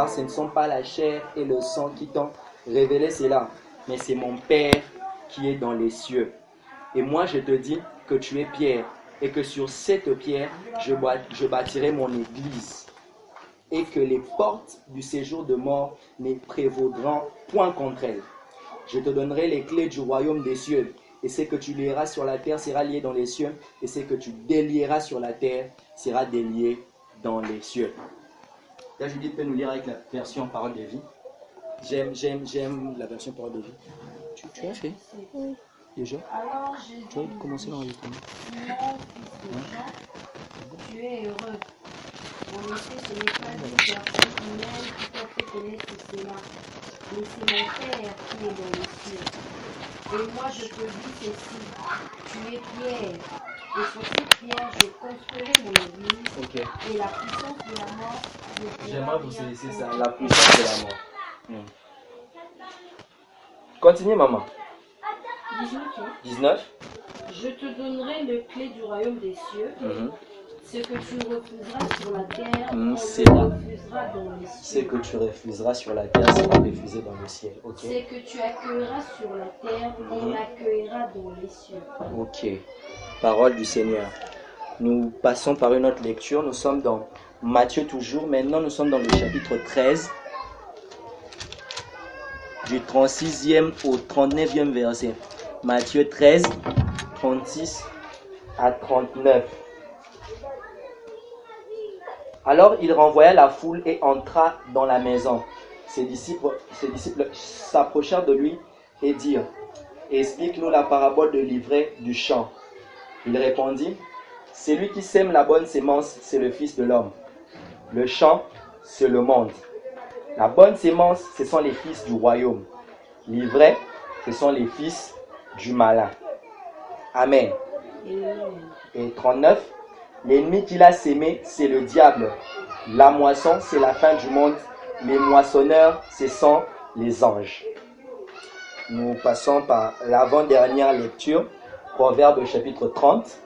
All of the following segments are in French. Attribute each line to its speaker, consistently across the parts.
Speaker 1: car ce ne sont pas la chair et le sang qui t'ont révélé cela, mais c'est mon Père qui est dans les cieux. Et moi je te dis que tu es Pierre, et que sur cette pierre je bâtirai mon église, et que les portes du séjour de mort ne prévaudront point contre elle. Je te donnerai les clés du royaume des cieux, et ce que tu lieras sur la terre sera lié dans les cieux, et ce que tu délieras sur la terre sera délié dans les cieux. Là, Judith peut nous lire avec la version Parole de vie. J'aime la version Parole de vie. Tu as fait?
Speaker 2: Oui.
Speaker 1: Déjà?
Speaker 2: Alors Jésus
Speaker 1: Tu vas commencer l'enregistrement.
Speaker 2: Simon, fils de Jean, tu es heureux. En effet, ce n'est pas une personne humaine qui t'a fait connaître cela, mais c'est mon Père qui est dans les cieux. Et moi je te dis ceci, tu es Pierre, et sur cette pierre je construirai mon église,
Speaker 1: Ok.
Speaker 2: et la puissance de la mort ne pourra
Speaker 1: J'aimerais vous
Speaker 2: rien
Speaker 1: laisser ça,
Speaker 2: contre
Speaker 1: la puissance de la mort. Continue, maman.
Speaker 2: 19, hein.
Speaker 1: 19.
Speaker 2: Je te donnerai le clé du royaume des cieux. Ce que tu refuseras sur la terre, on
Speaker 1: c'est
Speaker 2: le
Speaker 1: là.
Speaker 2: refusera dans les
Speaker 1: Ce
Speaker 2: cieux.
Speaker 1: que tu refuseras sur la terre sera refusé dans le ciel. Ok.
Speaker 2: Ce que tu accueilleras sur la terre, on l'accueillera dans les cieux.
Speaker 1: Ok. Parole du Seigneur. Nous passons par une autre lecture. Nous sommes dans Matthieu toujours. Maintenant, nous sommes dans le chapitre 13. Du 36e au 39e verset. Matthieu 13, 36 à 39. Alors il renvoya la foule et entra dans la maison. Ses disciples s'approchèrent de lui et dirent: Explique-nous la parabole de l'ivraie du champ. Il répondit: Celui qui sème la bonne sémence, c'est le Fils de l'homme. Le champ, c'est le monde. La bonne sémence, ce sont les fils du royaume. L'ivraie, ce sont les fils du malin. Amen. Et 39. L'ennemi qu'il a sémé, c'est le diable. La moisson, c'est la fin du monde. Les moissonneurs, ce sont les anges. Nous passons par l'avant-dernière lecture, Proverbe chapitre 30.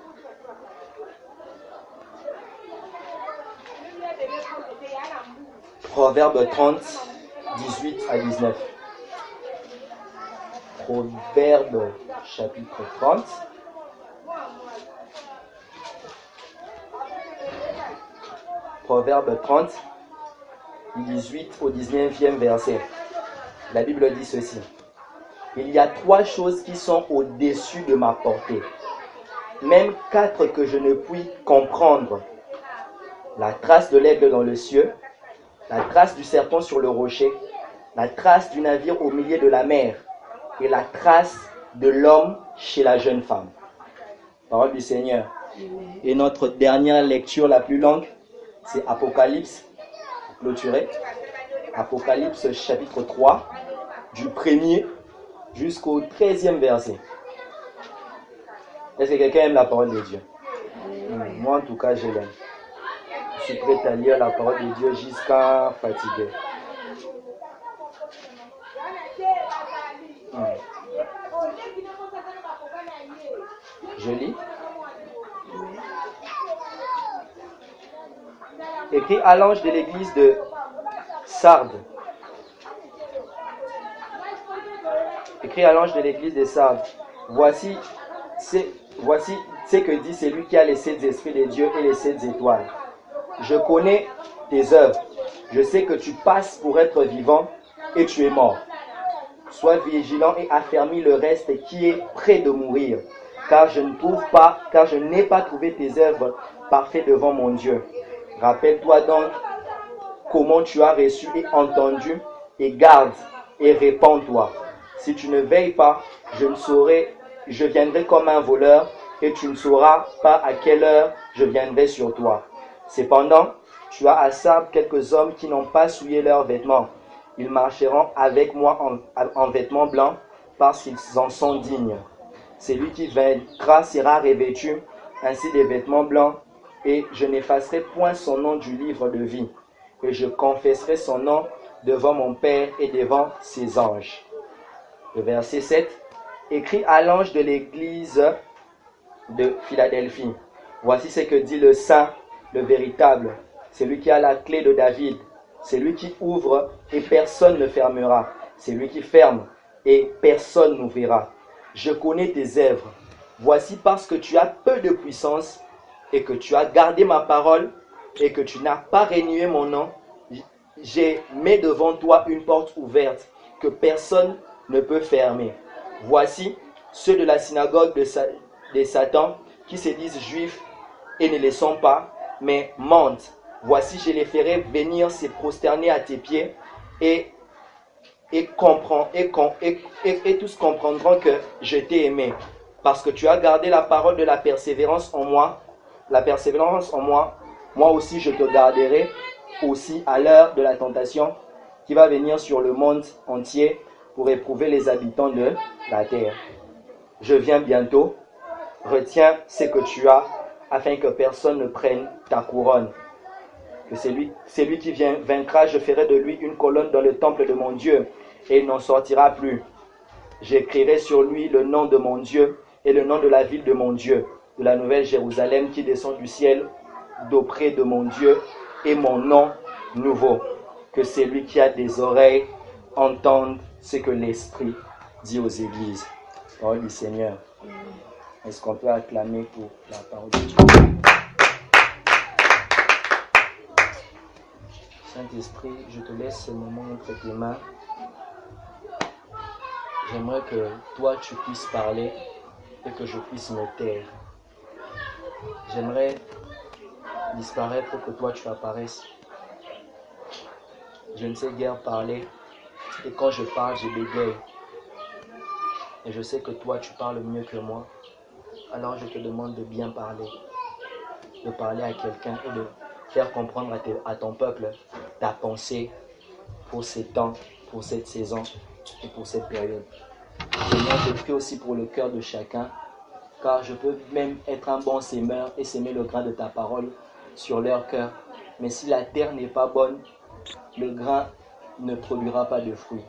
Speaker 1: Proverbe 30, 18 à 19. Proverbe chapitre 30. Proverbe 30, 18 au 19e verset. La Bible dit ceci: Il y a 3 choses qui sont au-dessus de ma portée, même 4 que je ne puis comprendre. La trace de l'aigle dans le ciel, la trace du serpent sur le rocher, la trace du navire au milieu de la mer, et la trace de l'homme chez la jeune femme. Parole du Seigneur. Et notre dernière lecture la plus longue, c'est Apocalypse, clôturé. Apocalypse chapitre 3, du 1er jusqu'au 13e verset. Est-ce que quelqu'un aime la parole de Dieu? Moi en tout cas, je l'aime. Je suis prêt à lire la parole de Dieu jusqu'à fatiguer. Je lis. Écrit à l'ange de l'église de Sardes. Écrit à l'ange de l'église de Sardes. Voici ce que dit celui qui a les 7 esprits de Dieu et les 7 étoiles. Je connais tes œuvres. Je sais que tu passes pour être vivant et tu es mort. Sois vigilant et affermis le reste qui est près de mourir, car je n'ai pas trouvé tes œuvres parfaites devant mon Dieu. Rappelle-toi donc comment tu as reçu et entendu, et garde et répands-toi. Si tu ne veilles pas, je viendrai comme un voleur, et tu ne sauras pas à quelle heure je viendrai sur toi. Cependant, tu as à Sardes quelques hommes qui n'ont pas souillé leurs vêtements. Ils marcheront avec moi en vêtements blancs, parce qu'ils en sont dignes. Celui qui vaincra sera revêtu ainsi des vêtements blancs, et je n'effacerai point son nom du livre de vie, et je confesserai son nom devant mon Père et devant ses anges. Le verset 7, écrit à l'ange de l'église de Philadelphie. Voici ce que dit le saint, le véritable, celui qui a la clé de David. C'est lui qui ouvre et personne ne fermera. C'est lui qui ferme et personne n'ouvrira. Je connais tes œuvres. Voici parce que tu as peu de puissance et que tu as gardé ma parole et que tu n'as pas renié mon nom, j'ai mis devant toi une porte ouverte que personne ne peut fermer. Voici ceux de la synagogue de Satan qui se disent juifs et ne les sont pas, mais mentent. Voici, je les ferai venir se prosterner à tes pieds et tous comprendront que je t'ai aimé. Parce que tu as gardé la parole de la persévérance en moi, moi aussi je te garderai aussi à l'heure de la tentation qui va venir sur le monde entier pour éprouver les habitants de la terre. Je viens bientôt, retiens ce que tu as afin que personne ne prenne ta couronne. Que c'est lui qui vaincra, je ferai de lui une colonne dans le temple de mon Dieu et il n'en sortira plus. J'écrirai sur lui le nom de mon Dieu et le nom de la ville de mon Dieu, de la nouvelle Jérusalem qui descend du ciel d'auprès de mon Dieu et mon nom nouveau. Que celui qui a des oreilles entende ce que l'Esprit dit aux églises. Parole du Seigneur. Est-ce qu'on peut acclamer pour la parole de Dieu? Saint-Esprit, je te laisse ce moment entre tes mains. J'aimerais que toi tu puisses parler et que je puisse me taire. J'aimerais disparaître pour que toi tu apparaisses. Je ne sais guère parler et quand je parle, je bégaye. Et je sais que toi tu parles mieux que moi. Alors je te demande de bien parler, de parler à quelqu'un et de faire comprendre à ton peuple ta pensée pour ces temps, pour cette saison et pour cette période. Seigneur, je prie aussi pour le cœur de chacun, car je peux même être un bon sémeur et s'aimer le grain de ta parole sur leur cœur. Mais si la terre n'est pas bonne, le grain ne produira pas de fruits.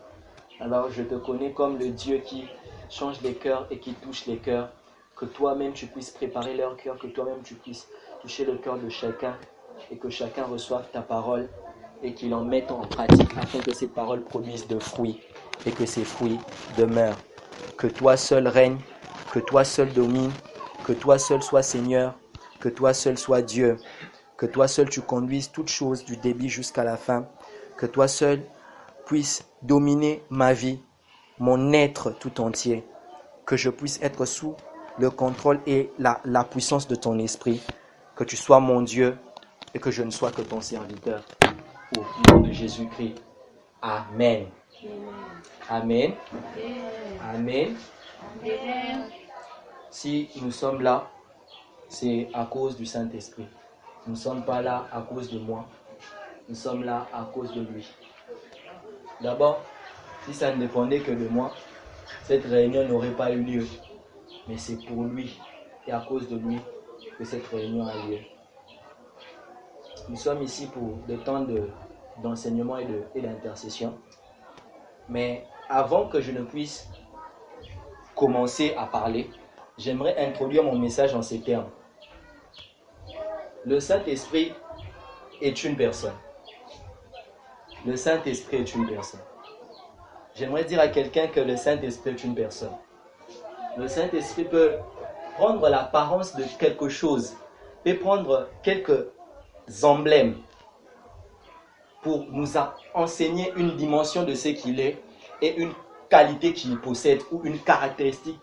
Speaker 1: Alors je te connais comme le Dieu qui change les cœurs et qui touche les cœurs. Que toi-même tu puisses préparer leur cœur, que toi-même tu puisses toucher le cœur de chacun et que chacun reçoive ta parole et qu'il en mette en pratique afin que ces paroles produisent de fruits et que ces fruits demeurent. Que toi seul règne, que toi seul domine, que toi seul sois Seigneur, que toi seul sois Dieu, que toi seul tu conduises toutes choses du début jusqu'à la fin, que toi seul puisses dominer ma vie, mon être tout entier, que je puisse être sous le contrôle et la puissance de ton esprit, que tu sois mon Dieu et que je ne sois que ton serviteur. Au nom de Jésus-Christ. Amen. Amen. Amen. Si nous sommes là, c'est à cause du Saint-Esprit. Nous ne sommes pas là à cause de moi. Nous sommes là à cause de lui. D'abord, si ça ne dépendait que de moi, cette réunion n'aurait pas eu lieu. Mais c'est pour lui et à cause de lui que cette réunion a lieu. Nous sommes ici pour des temps d'enseignement et d'intercession. Mais avant que je ne puisse commencer à parler, j'aimerais introduire mon message en ces termes. Le Saint-Esprit est une personne. Le Saint-Esprit est une personne. J'aimerais dire à quelqu'un que le Saint-Esprit est une personne. Le Saint-Esprit peut prendre l'apparence de quelque chose, peut prendre quelques emblèmes pour nous enseigner une dimension de ce qu'il est et une qualité qu'il possède ou une caractéristique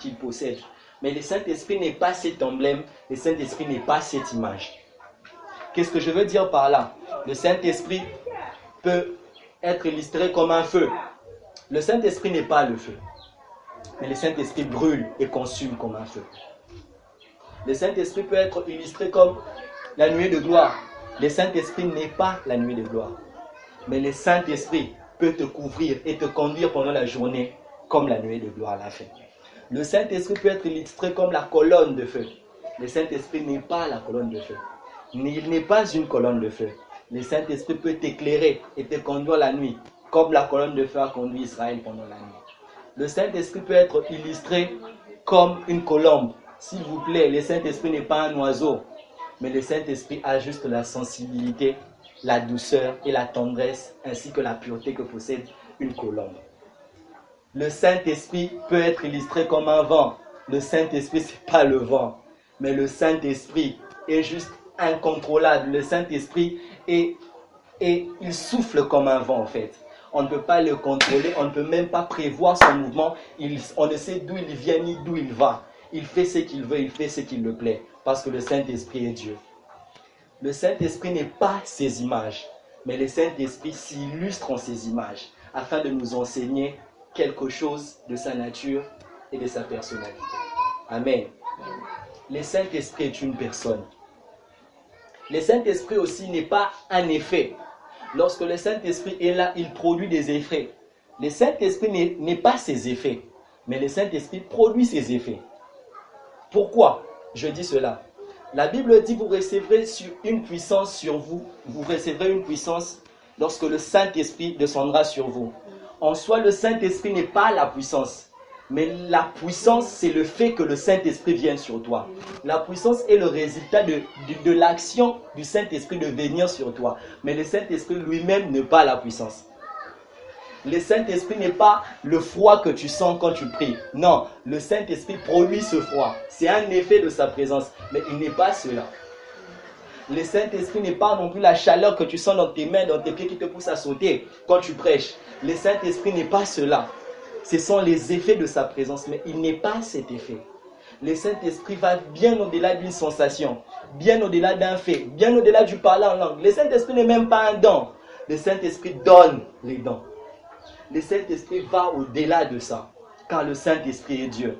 Speaker 1: qu'il possède. Mais le Saint-Esprit n'est pas cet emblème, le Saint-Esprit n'est pas cette image. Qu'est-ce que je veux dire par là? Le Saint-Esprit peut être illustré comme un feu. Le Saint-Esprit n'est pas le feu. Mais le Saint-Esprit brûle et consume comme un feu. Le Saint-Esprit peut être illustré comme la nuée de gloire. Le Saint-Esprit n'est pas la nuée de gloire. Mais le Saint-Esprit peut te couvrir et te conduire pendant la journée comme la nuée de gloire l'a fait. Le Saint-Esprit peut être illustré comme la colonne de feu. Le Saint-Esprit n'est pas la colonne de feu. Il n'est pas une colonne de feu. Le Saint-Esprit peut t'éclairer et te conduire la nuit, comme la colonne de feu a conduit Israël pendant la nuit. Le Saint-Esprit peut être illustré comme une colombe. S'il vous plaît, le Saint-Esprit n'est pas un oiseau, mais le Saint-Esprit a juste la sensibilité la douceur et la tendresse, ainsi que la pureté que possède une colombe. Le Saint-Esprit peut être illustré comme un vent. Le Saint-Esprit, ce n'est pas le vent, mais le Saint-Esprit est juste incontrôlable. Le Saint-Esprit il souffle comme un vent en fait. On ne peut pas le contrôler, on ne peut même pas prévoir son mouvement. On ne sait d'où il vient ni d'où il va. Il fait ce qu'il veut, il fait ce qui le plaît, parce que le Saint-Esprit est Dieu. Le Saint-Esprit n'est pas ces images, mais le Saint-Esprit s'illustre en ces images, afin de nous enseigner quelque chose de sa nature et de sa personnalité. Amen. Le Saint-Esprit est une personne. Le Saint-Esprit aussi n'est pas un effet. Lorsque le Saint-Esprit est là, il produit des effets. Le Saint-Esprit n'est pas ses effets, mais le Saint-Esprit produit ses effets. Pourquoi je dis cela? La Bible dit vous recevrez une puissance sur vous. Vous recevrez une puissance lorsque le Saint-Esprit descendra sur vous. En soi, le Saint-Esprit n'est pas la puissance. Mais la puissance, c'est le fait que le Saint-Esprit vienne sur toi. La puissance est le résultat de l'action du Saint-Esprit de venir sur toi. Mais le Saint-Esprit lui-même n'est pas la puissance. Le Saint-Esprit n'est pas le froid que tu sens quand tu pries. Non, le Saint-Esprit produit ce froid. C'est un effet de sa présence, mais il n'est pas cela. Le Saint-Esprit n'est pas non plus la chaleur que tu sens dans tes mains, dans tes pieds qui te poussent à sauter quand tu prêches. Le Saint-Esprit n'est pas cela. Ce sont les effets de sa présence, mais il n'est pas cet effet. Le Saint-Esprit va bien au-delà d'une sensation, bien au-delà d'un fait, bien au-delà du parler en langue. Le Saint-Esprit n'est même pas un don. Le Saint-Esprit donne les dons. Le Saint-Esprit va au-delà de ça, car le Saint-Esprit est Dieu.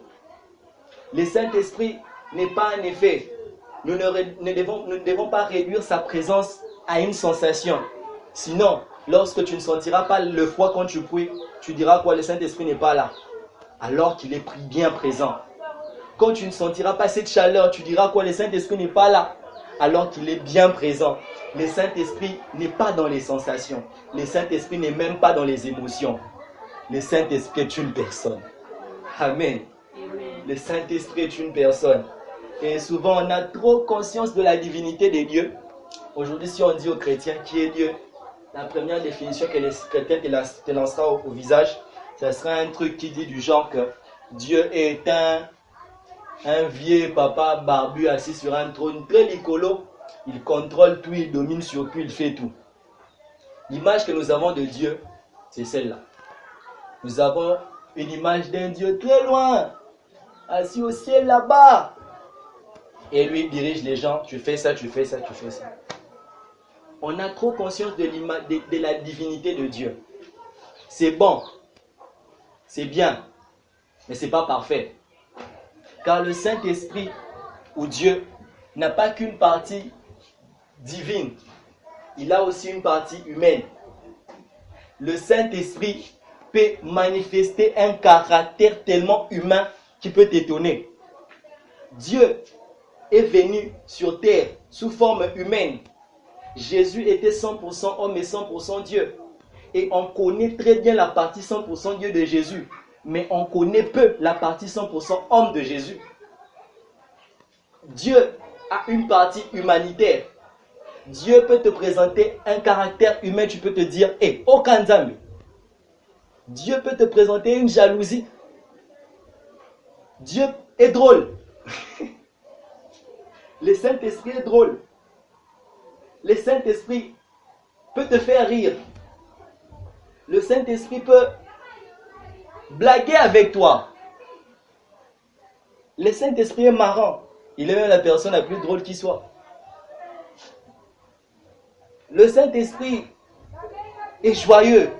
Speaker 1: Le Saint-Esprit n'est pas un effet. Nous ne devons pas réduire sa présence à une sensation. Sinon, lorsque tu ne sentiras pas le froid quand tu pries, tu diras quoi? Le Saint-Esprit n'est pas là. Alors qu'il est bien présent. Quand tu ne sentiras pas cette chaleur, tu diras quoi? Le Saint-Esprit n'est pas là. Alors qu'il est bien présent. Le Saint-Esprit n'est pas dans les sensations. Le Saint-Esprit n'est même pas dans les émotions. Le Saint-Esprit est une personne. Amen. Le Saint-Esprit est une personne. Et souvent, on a trop conscience de la divinité de Dieu. Aujourd'hui, si on dit aux chrétiens qui est Dieu, la première définition que les chrétiens te lancera au visage, ce sera un truc qui dit du genre que Dieu est un vieux papa barbu assis sur un trône très licolo. Il contrôle tout, il domine sur tout, il fait tout. L'image que nous avons de Dieu, c'est celle-là. Nous avons une image d'un Dieu très loin, assis au ciel là-bas. Et lui dirige les gens, tu fais ça, tu fais ça, tu fais ça. On a trop conscience de la divinité de Dieu. C'est bon, c'est bien, mais ce n'est pas parfait. Car le Saint-Esprit, ou Dieu, n'a pas qu'une partie divine. Il a aussi une partie humaine. Le Saint-Esprit peut manifester un caractère tellement humain qui peut t'étonner. Dieu est venu sur terre sous forme humaine. Jésus était 100% homme et 100% Dieu. Et on connaît très bien la partie 100% Dieu de Jésus. Mais on connaît peu la partie 100% homme de Jésus. Dieu a une partie humanitaire. Dieu peut te présenter un caractère humain, tu peux te dire, aucun Nzambe. Dieu peut te présenter une jalousie. Dieu est drôle. Le Saint-Esprit est drôle. Le Saint-Esprit peut te faire rire. Le Saint-Esprit peut blaguer avec toi. Le Saint-Esprit est marrant. Il est même la personne la plus drôle qui soit. Le Saint-Esprit est joyeux.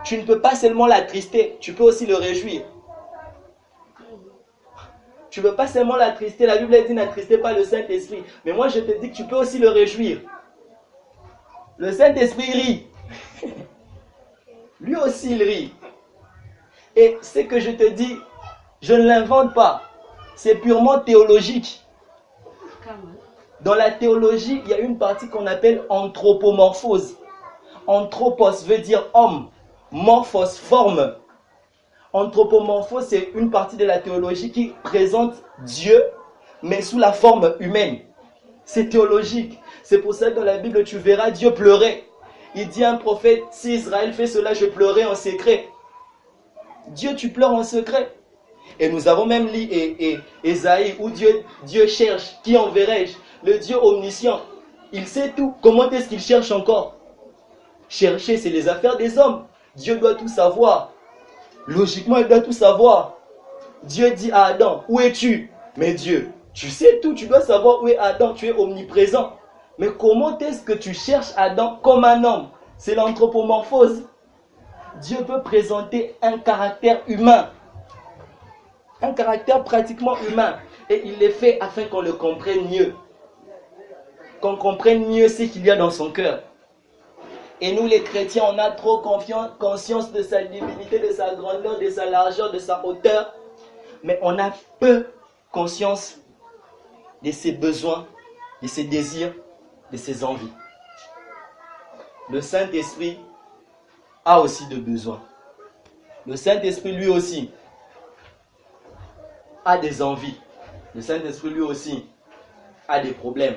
Speaker 1: Tu ne peux pas seulement l'attrister, tu peux aussi le réjouir. Tu ne peux pas seulement l'attrister. La Bible dit n'attristez pas le Saint-Esprit. Mais moi je te dis que tu peux aussi le réjouir. Le Saint-Esprit rit. Lui aussi il rit. Et ce que je te dis, je ne l'invente pas. C'est purement théologique. Dans la théologie, il y a une partie qu'on appelle anthropomorphose. Anthropos veut dire homme. Morphos, forme. Anthropomorphose, c'est une partie de la théologie qui présente Dieu, mais sous la forme humaine. C'est théologique. C'est pour ça que dans la Bible, tu verras Dieu pleurer. Il dit à un prophète, si Israël fait cela, je pleurerai en secret. Dieu, tu pleures en secret. Et nous avons même lu Ésaïe où Dieu cherche, qui enverrai-je? Le Dieu omniscient. Il sait tout. Comment est-ce qu'il cherche encore? Chercher, c'est les affaires des hommes. Dieu doit tout savoir. Logiquement, il doit tout savoir. Dieu dit à Adam, où es-tu? Mais Dieu, tu sais tout, tu dois savoir où est Adam, tu es omniprésent. Mais comment est-ce que tu cherches Adam comme un homme? C'est l'anthropomorphose. Dieu peut présenter un caractère humain. Un caractère pratiquement humain. Et il le fait afin qu'on le comprenne mieux. Qu'on comprenne mieux ce qu'il y a dans son cœur. Et nous les chrétiens, on a trop conscience de sa divinité, de sa grandeur, de sa largeur, de sa hauteur. Mais on a peu conscience de ses besoins, de ses désirs, de ses envies. Le Saint-Esprit a aussi de besoins. Le Saint-Esprit lui aussi a des envies. Le Saint-Esprit lui aussi a des problèmes.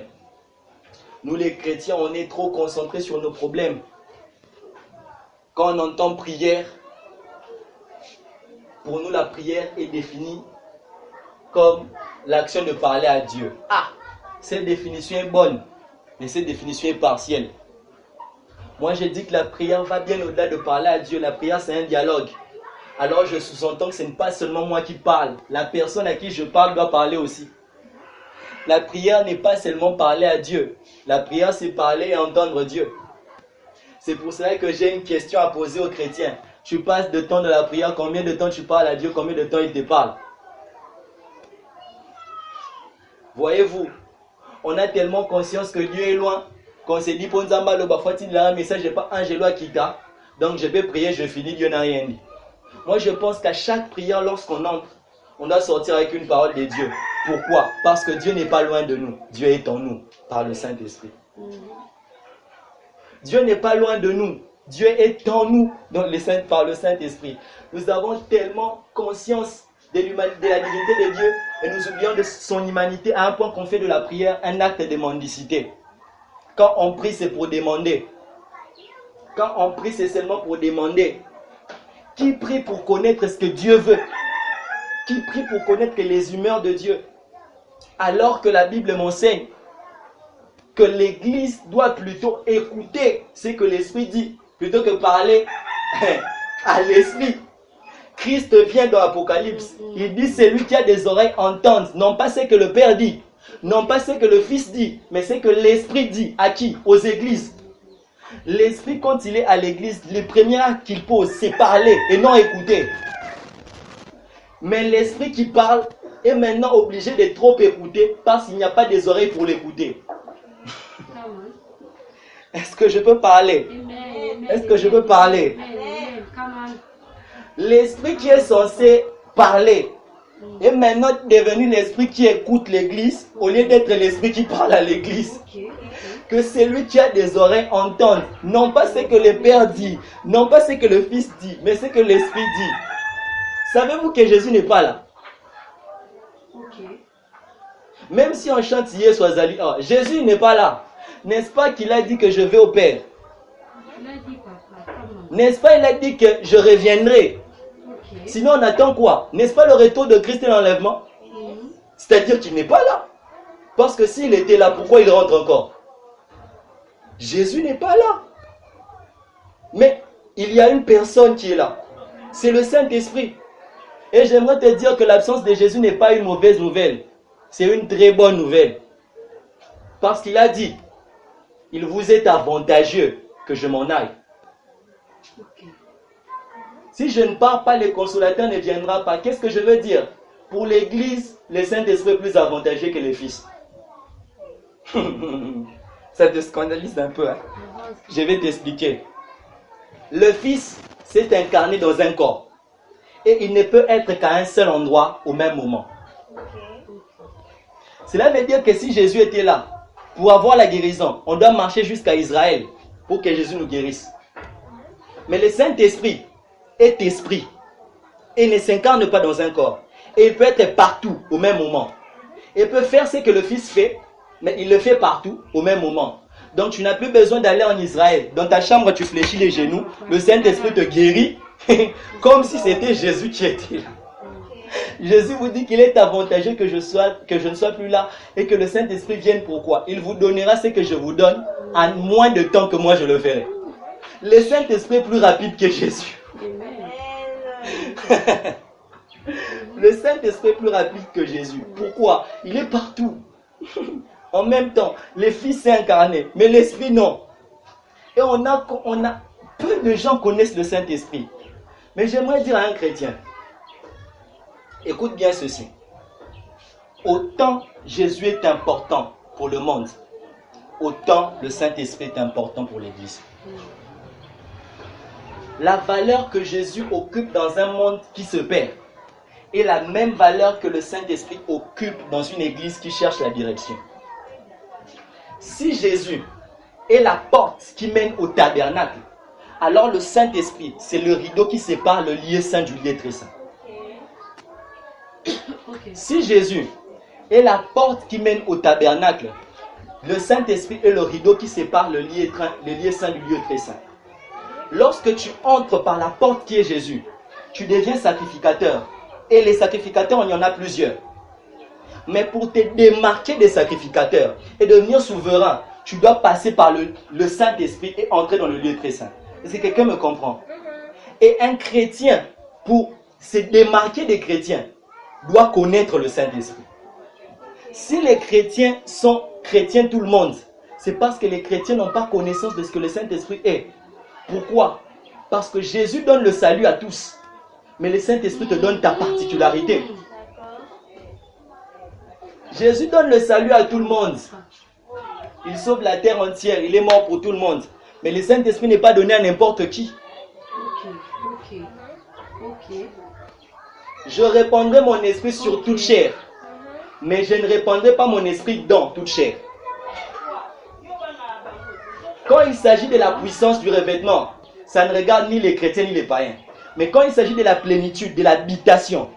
Speaker 1: Nous les chrétiens, on est trop concentrés sur nos problèmes. Quand on entend prière, pour nous la prière est définie comme l'action de parler à Dieu. Ah, cette définition est bonne, mais cette définition est partielle. Moi je dis que la prière va bien au-delà de parler à Dieu. La prière c'est un dialogue. Alors je sous-entends que ce n'est pas seulement moi qui parle. La personne à qui je parle doit parler aussi. La prière n'est pas seulement parler à Dieu. La prière c'est parler et entendre Dieu. C'est pour cela que j'ai une question à poser aux chrétiens. Tu passes de temps de la prière, combien de temps tu parles à Dieu, combien de temps il te parle? Voyez-vous, on a tellement conscience que Dieu est loin, qu'on s'est dit, Ponzamba, le Bafouati, il a un message, je n'ai pas Angelo Akita, donc je vais prier, je finis, Dieu n'a rien dit. Moi, je pense qu'à chaque prière, lorsqu'on entre, on doit sortir avec une parole de Dieu. Pourquoi? Parce que Dieu n'est pas loin de nous. Dieu est en nous, par le Saint-Esprit. Dieu n'est pas loin de nous. Dieu est en nous par le Saint-Esprit. Nous avons tellement conscience de la divinité de Dieu et nous oublions de son humanité à un point qu'on fait de la prière un acte de mendicité. Quand on prie, c'est pour demander. Quand on prie, c'est seulement pour demander. Qui prie pour connaître ce que Dieu veut? Qui prie pour connaître les humeurs de Dieu? Alors que la Bible m'enseigne que l'Église doit plutôt écouter ce que l'Esprit dit, plutôt que parler à l'Esprit. Christ vient dans l'Apocalypse. Il dit, celui qui a des oreilles entende, non pas ce que le Père dit, non pas ce que le Fils dit, mais ce que l'Esprit dit. À qui? Aux églises. L'Esprit, quand il est à l'église, le premier acte qu'il pose, c'est parler et non écouter. Mais l'Esprit qui parle est maintenant obligé de trop écouter parce qu'il n'y a pas des oreilles pour l'écouter. Est-ce que je peux parler? Est-ce que je peux parler? L'Esprit qui est censé parler est maintenant devenu l'Esprit qui écoute l'Église au lieu d'être l'Esprit qui parle à l'Église. Que celui qui a des oreilles entende, non pas ce que le Père dit, non pas ce que le Fils dit, mais ce que l'Esprit dit. Savez-vous que Jésus n'est pas là? Même si on chante hier Soazali, Jésus n'est pas là. N'est-ce pas qu'il a dit que je vais au Père? N'est-ce pas il a dit que je reviendrai? Sinon on attend quoi? N'est-ce pas le retour de Christ et l'enlèvement? C'est-à-dire qu'il n'est pas là. Parce que s'il était là, pourquoi il rentre encore? Jésus n'est pas là. Mais il y a une personne qui est là. C'est le Saint-Esprit. Et j'aimerais te dire que l'absence de Jésus n'est pas une mauvaise nouvelle. C'est une très bonne nouvelle. Parce qu'il a dit, il vous est avantageux que je m'en aille. Si je ne pars pas, le consolateur ne viendra pas. Qu'est-ce que je veux dire? Pour l'Église, le Saint-Esprit est plus avantageux que le Fils. Ça te scandalise un peu. Hein? Je vais t'expliquer. Le Fils s'est incarné dans un corps. Et il ne peut être qu'à un seul endroit au même moment. Cela veut dire que si Jésus était là, pour avoir la guérison, on doit marcher jusqu'à Israël pour que Jésus nous guérisse. Mais le Saint-Esprit est esprit et ne s'incarne pas dans un corps. Et il peut être partout au même moment. Il peut faire ce que le Fils fait, mais il le fait partout au même moment. Donc tu n'as plus besoin d'aller en Israël. Dans ta chambre, tu fléchis les genoux. Le Saint-Esprit te guérit. Comme si c'était Jésus qui était là. Jésus vous dit qu'il est avantageux que je ne sois plus là et que le Saint-Esprit vienne. Pourquoi? Il vous donnera ce que je vous donne en moins de temps que moi je le ferai. Le Saint-Esprit est plus rapide que Jésus. Le Saint-Esprit est plus rapide que Jésus. Pourquoi? Il est partout. En même temps, le Fils est incarné, mais l'Esprit non. Et on a peu de gens connaissent le Saint-Esprit. Mais j'aimerais dire à un chrétien, écoute bien ceci. Autant Jésus est important pour le monde, autant le Saint-Esprit est important pour l'Église. La valeur que Jésus occupe dans un monde qui se perd est la même valeur que le Saint-Esprit occupe dans une église qui cherche la direction. Si Jésus est la porte qui mène au tabernacle, alors le Saint-Esprit, c'est le rideau qui sépare le lieu saint du lieu très saint. Si Jésus est la porte qui mène au tabernacle, le Saint-Esprit est le rideau qui sépare le lieu saint du lieu très saint. Lorsque tu entres par la porte qui est Jésus, tu deviens sacrificateur. Et les sacrificateurs, il y en a plusieurs. Mais pour te démarquer des sacrificateurs et devenir souverain, tu dois passer par le Saint-Esprit et entrer dans le lieu très saint. Est-ce que quelqu'un me comprend? Et un chrétien, pour se démarquer des chrétiens, doit connaître le Saint-Esprit. Si les chrétiens sont chrétiens tout le monde, c'est parce que les chrétiens n'ont pas connaissance de ce que le Saint-Esprit est. Pourquoi? Parce que Jésus donne le salut à tous. Mais le Saint-Esprit te donne ta particularité. Jésus donne le salut à tout le monde. Il sauve la terre entière. Il est mort pour tout le monde. Mais le Saint-Esprit n'est pas donné à n'importe qui. Je répandrai mon esprit sur toute chair. Mais je ne répandrai pas mon esprit dans toute chair. Quand il s'agit de la puissance du revêtement, ça ne regarde ni les chrétiens ni les païens. Mais quand il s'agit de la plénitude, de l'habitation,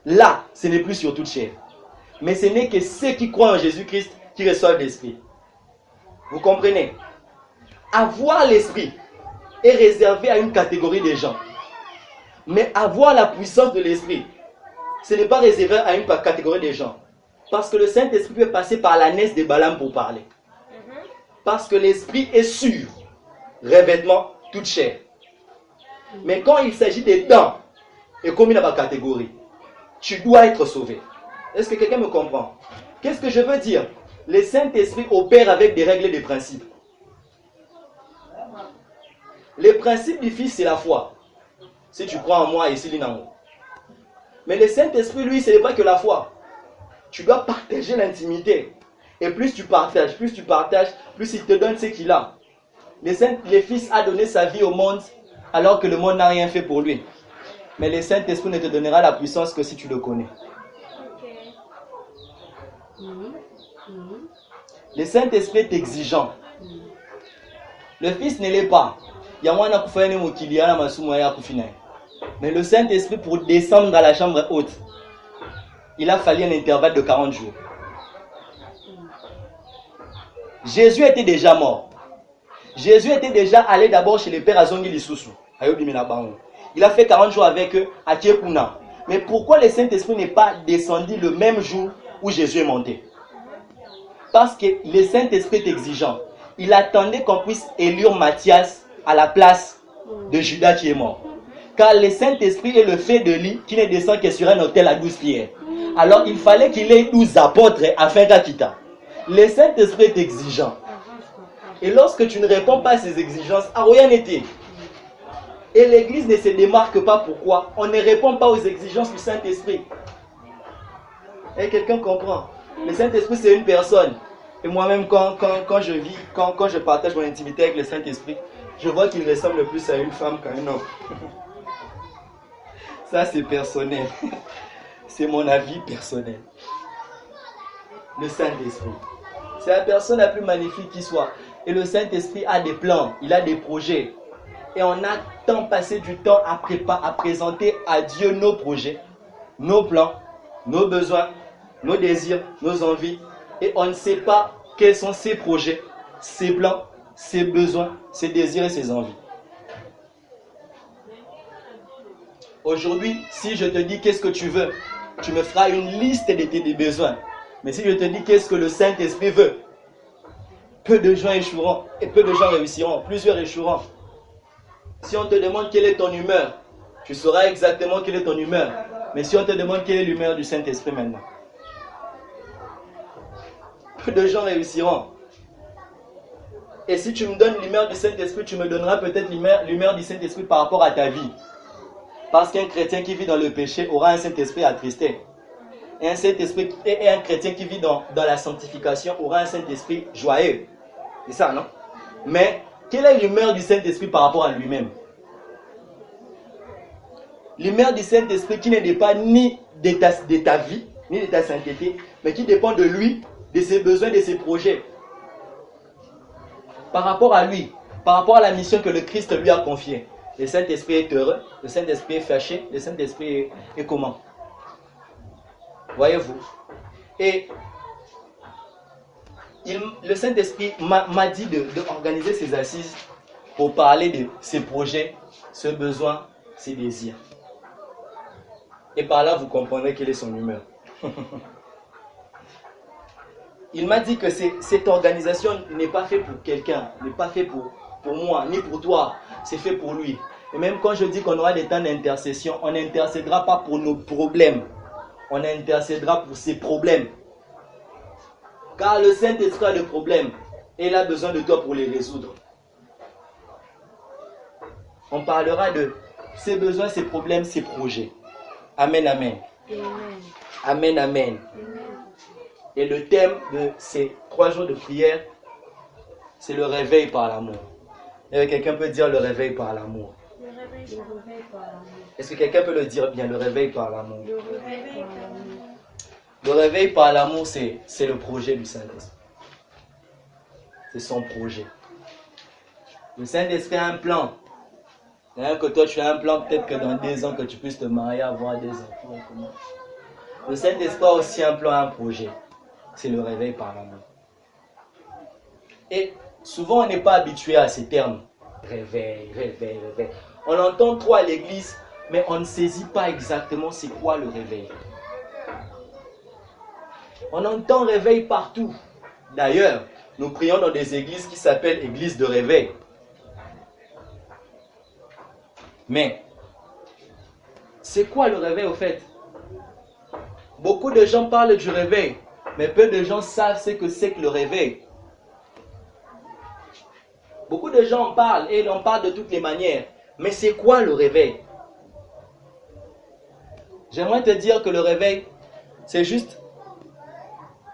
Speaker 1: là, ce n'est plus sur toute chair. Mais ce n'est que ceux qui croient en Jésus-Christ qui reçoivent l'Esprit. Vous comprenez? Avoir l'Esprit est réservé à une catégorie de gens. Mais avoir la puissance de l'Esprit, ce n'est pas réservé à une catégorie de gens. Parce que le Saint-Esprit peut passer par la naisse de Balaam pour parler. Parce que l'Esprit est sûr. Revêtement, toute chair. Mais quand il s'agit des dents, et comme il y a ma catégorie, tu dois être sauvé. Est-ce que quelqu'un me comprend? Qu'est-ce que je veux dire? Le Saint-Esprit opère avec des règles et des principes. Les principes du Fils, c'est la foi. Si tu crois en moi et s'il est en moi. Mais le Saint-Esprit, lui, ce n'est pas que la foi. Tu dois partager l'intimité. Et plus tu partages, plus il te donne ce qu'il a. Le Fils a donné sa vie au monde, alors que le monde n'a rien fait pour lui. Mais le Saint-Esprit ne te donnera la puissance que si tu le connais. Le Saint-Esprit est exigeant. Le Fils ne l'est pas. Mais le Saint-Esprit, pour descendre dans la chambre haute, il a fallu un intervalle de 40 jours. Jésus était déjà mort. Jésus était déjà allé d'abord chez les pères Azongi Lisusu. Il a fait 40 jours avec eux à Kiepuna. Mais pourquoi le Saint-Esprit n'est pas descendu le même jour où Jésus est monté? Parce que le Saint-Esprit est exigeant. Il attendait qu'on puisse élire Matthias à la place de Judas qui est mort. Car le Saint-Esprit est le fait de lui qui ne descend que sur un autel à 12 pierres. Alors il fallait qu'il ait 12 apôtres afin qu'Akita. Le Saint-Esprit est exigeant. Et lorsque tu ne réponds pas à ces exigences, rien n'était. Et l'Église ne se démarque pas. Pourquoi? On ne répond pas aux exigences du Saint-Esprit. Et quelqu'un comprend? Le Saint-Esprit, c'est une personne. Et moi-même, quand je partage mon intimité avec le Saint-Esprit, je vois qu'il ressemble plus à une femme qu'à un homme. Ça, c'est personnel. C'est mon avis personnel. Le Saint-Esprit. C'est la personne la plus magnifique qui soit. Et le Saint-Esprit a des plans, il a des projets. Et on a tant passé du temps à présenter à Dieu nos projets, nos plans, nos besoins, nos désirs, nos envies. Et on ne sait pas quels sont ces projets ses plans, ses besoins, ses désirs et ses envies. Aujourd'hui, si je te dis qu'est-ce que tu veux, tu me feras une liste de tes besoins. Mais si je te dis qu'est-ce que le Saint-Esprit veut, peu de gens échoueront et peu de gens réussiront, plusieurs échoueront. Si on te demande quelle est ton humeur, tu sauras exactement quelle est ton humeur. Mais si on te demande quelle est l'humeur du Saint-Esprit maintenant, peu de gens réussiront. Et si tu me donnes l'humeur du Saint-Esprit, tu me donneras peut-être l'humeur du Saint-Esprit par rapport à ta vie. Parce qu'un chrétien qui vit dans le péché aura un Saint-Esprit attristé. Et un chrétien qui vit dans la sanctification aura un Saint-Esprit joyeux. C'est ça, non? Mais quelle est l'humeur du Saint-Esprit par rapport à lui-même? L'humeur du Saint-Esprit qui ne dépend ni de ta vie, ni de ta sainteté, mais qui dépend de lui, de ses besoins, de ses projets. Par rapport à lui, par rapport à la mission que le Christ lui a confiée. Le Saint-Esprit est heureux, le Saint-Esprit est fâché, le Saint-Esprit est comment? Voyez-vous? Et le Saint-Esprit m'a dit d'organiser ces assises pour parler de ses projets, ses besoins, ses désirs. Et par là, vous comprendrez quelle est son humeur. Il m'a dit que cette organisation n'est pas faite pour quelqu'un, n'est pas faite pour moi, ni pour toi. C'est fait pour lui. Et même quand je dis qu'on aura des temps d'intercession, on n'intercédera pas pour nos problèmes. On intercédera pour ses problèmes. Car le Saint-Esprit a des problèmes. Et il a besoin de toi pour les résoudre. On parlera de ses besoins, ses problèmes, ses projets. Amen, amen. Amen, amen. Et le thème de ces 3 jours de prière, c'est le réveil par l'amour. Et quelqu'un peut dire le réveil par l'amour.
Speaker 2: Le réveil par l'amour.
Speaker 1: Est-ce que quelqu'un peut le dire bien, le réveil par l'amour?
Speaker 2: Le réveil par l'amour.
Speaker 1: Le réveil par l'amour, c'est le projet du Saint-Esprit. C'est son projet. Le Saint-Esprit a un plan. Rien que toi, tu as un plan, peut-être que dans 2 ans, que tu puisses te marier, avoir des enfants. Comment? Le Saint-Esprit a aussi un plan, un projet. C'est le réveil par l'amour. Et souvent, on n'est pas habitué à ces termes. Réveil, réveil, réveil. On entend trop à l'église, mais on ne saisit pas exactement c'est quoi le réveil. On entend réveil partout. D'ailleurs, nous prions dans des églises qui s'appellent églises de réveil. Mais, c'est quoi le réveil au fait? Beaucoup de gens parlent du réveil, mais peu de gens savent ce que c'est que le réveil. Beaucoup de gens en parlent et en parlent de toutes les manières. Mais c'est quoi le réveil? J'aimerais te dire que le réveil, c'est juste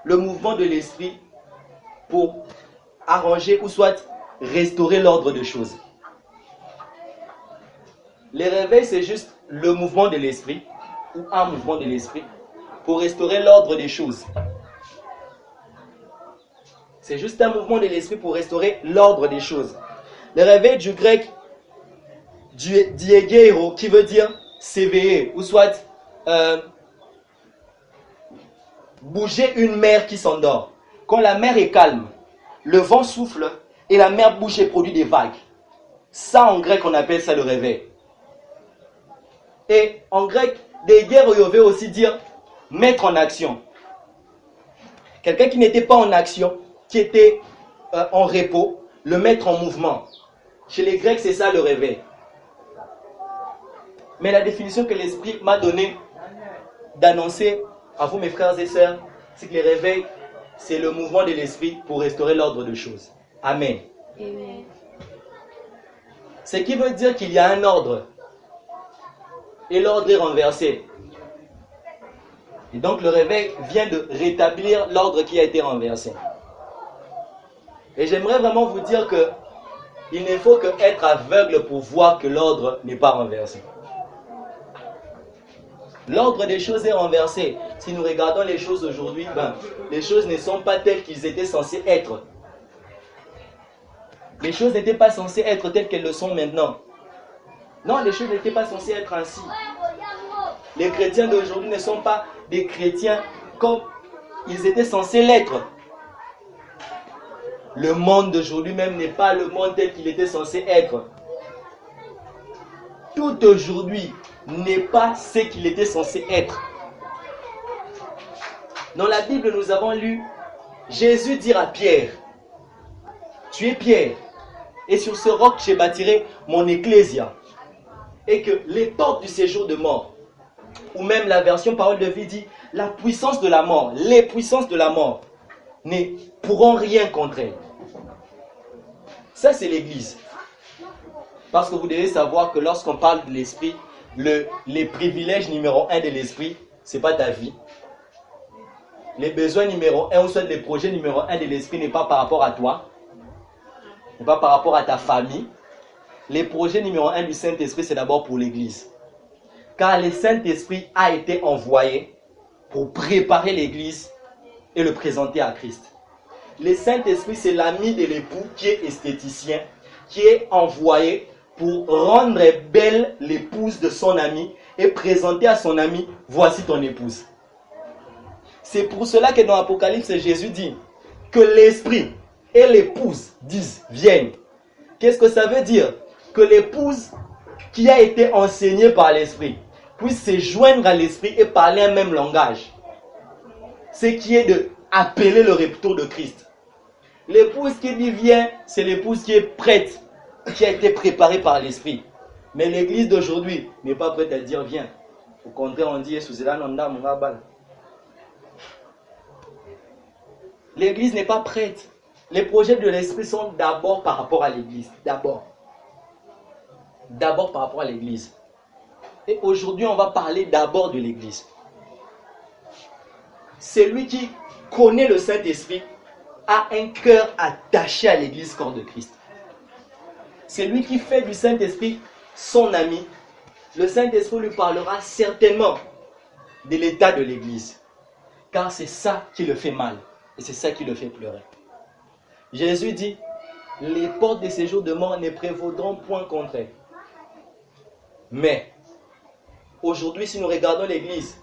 Speaker 1: le mouvement de l'esprit pour arranger ou soit restaurer l'ordre des choses. Le réveil, c'est juste le mouvement de l'esprit ou un mouvement de l'esprit pour restaurer l'ordre des choses. C'est juste un mouvement de l'esprit pour restaurer l'ordre des choses. Le réveil du grec diegero, qui veut dire s'éveiller, ou soit bouger une mer qui s'endort. Quand la mer est calme, le vent souffle et la mer bouge et produit des vagues. Ça, en grec, on appelle ça le réveil. Et en grec, diegero veut aussi dire mettre en action. Quelqu'un qui n'était pas en action, qui était en repos, le mettre en mouvement. Chez les Grecs, c'est ça le réveil. Mais la définition que l'Esprit m'a donnée d'annoncer à vous, mes frères et sœurs, c'est que le réveil, c'est le mouvement de l'Esprit pour restaurer l'ordre des choses. Amen.
Speaker 2: Amen.
Speaker 1: Ce qui veut dire qu'il y a un ordre. Et l'ordre est renversé. Et donc le réveil vient de rétablir l'ordre qui a été renversé. Et j'aimerais vraiment vous dire que il ne faut qu'être aveugle pour voir que l'ordre n'est pas renversé. L'ordre des choses est renversé. Si nous regardons les choses aujourd'hui, les choses ne sont pas telles qu'ils étaient censés être. Les choses n'étaient pas censées être telles qu'elles le sont maintenant. Non, les choses n'étaient pas censées être ainsi. Les chrétiens d'aujourd'hui ne sont pas des chrétiens comme ils étaient censés l'être. Le monde d'aujourd'hui même n'est pas le monde tel qu'il était censé être. Tout aujourd'hui n'est pas ce qu'il était censé être. Dans la Bible, nous avons lu Jésus dire à Pierre, tu es Pierre, et sur ce roc je bâtirai mon ecclésia. Et que les portes du séjour de mort, ou même la version parole de vie dit, la puissance de la mort, les puissances de la mort, ne pourront rien contre elle. Ça, c'est l'Église. Parce que vous devez savoir que lorsqu'on parle de l'Esprit, les privilèges numéro 1 de l'Esprit, ce n'est pas ta vie. Les besoins numéro 1 ou soit les projets numéro 1 de l'Esprit n'est pas par rapport à toi, n'est pas par rapport à ta famille. Les projets numéro 1 du Saint-Esprit, c'est d'abord pour l'Église. Car le Saint-Esprit a été envoyé pour préparer l'Église et le présenter à Christ. Le Saint-Esprit, c'est l'ami de l'époux qui est esthéticien, qui est envoyé pour rendre belle l'épouse de son ami et présenter à son ami, voici ton épouse. C'est pour cela que dans l'Apocalypse, Jésus dit que l'Esprit et l'épouse disent, viennent. Qu'est-ce que ça veut dire? Que l'épouse qui a été enseignée par l'Esprit puisse se joindre à l'Esprit et parler un même langage. Ce qui est de appeler le retour de Christ. L'épouse qui dit viens, c'est l'épouse qui est prête, qui a été préparée par l'Esprit. Mais l'église d'aujourd'hui n'est pas prête à dire viens. Au contraire, on dit l'église n'est pas prête. Les projets de l'Esprit sont d'abord par rapport à l'église. D'abord par rapport à l'église. Et aujourd'hui, on va parler d'abord de l'église. Celui qui connaît le Saint-Esprit a un cœur attaché à l'église corps de Christ. Celui qui fait du Saint-Esprit son ami, le Saint-Esprit lui parlera certainement de l'état de l'église. Car c'est ça qui le fait mal. Et c'est ça qui le fait pleurer. Jésus dit, les portes des séjours de mort ne prévaudront point contre elle. Mais, aujourd'hui, si nous regardons l'église,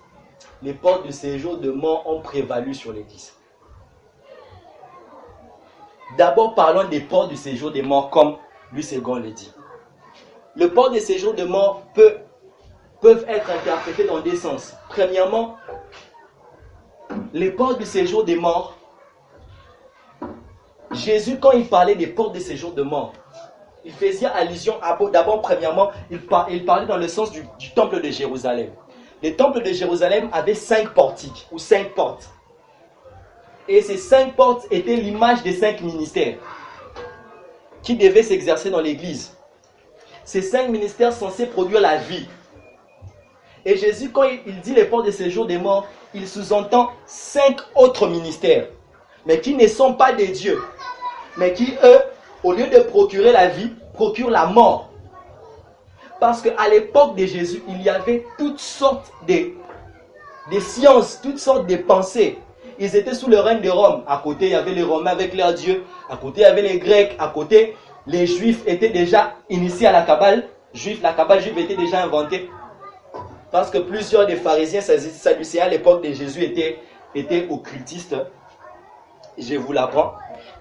Speaker 1: les portes du séjour de mort ont prévalu sur l'église. D'abord, parlons des portes du séjour des morts, comme Louis II le dit. Les portes du séjour de mort peuvent être interprétées dans deux sens. Premièrement, les portes du séjour des morts, Jésus, quand il parlait des portes du séjour de mort, il faisait allusion d'abord, premièrement, il parlait dans le sens du temple de Jérusalem. Le temple de Jérusalem avait 5 portiques, ou 5 portes. Et ces 5 portes étaient l'image des 5 ministères qui devaient s'exercer dans l'église. Ces 5 ministères censés produire la vie. Et Jésus, quand il dit les portes de séjour des morts, il sous-entend 5 autres ministères, mais qui ne sont pas des dieux, mais qui, eux, au lieu de procurer la vie, procurent la mort. Parce qu'à l'époque de Jésus, il y avait toutes sortes de sciences, toutes sortes de pensées. Ils étaient sous le règne de Rome. À côté, il y avait les Romains avec leurs dieux. À côté, il y avait les Grecs. À côté, les Juifs étaient déjà initiés à la Kabbale. La Kabbale juive était déjà inventée. Parce que plusieurs des pharisiens sadducéens à l'époque de Jésus étaient occultistes. Je vous l'apprends.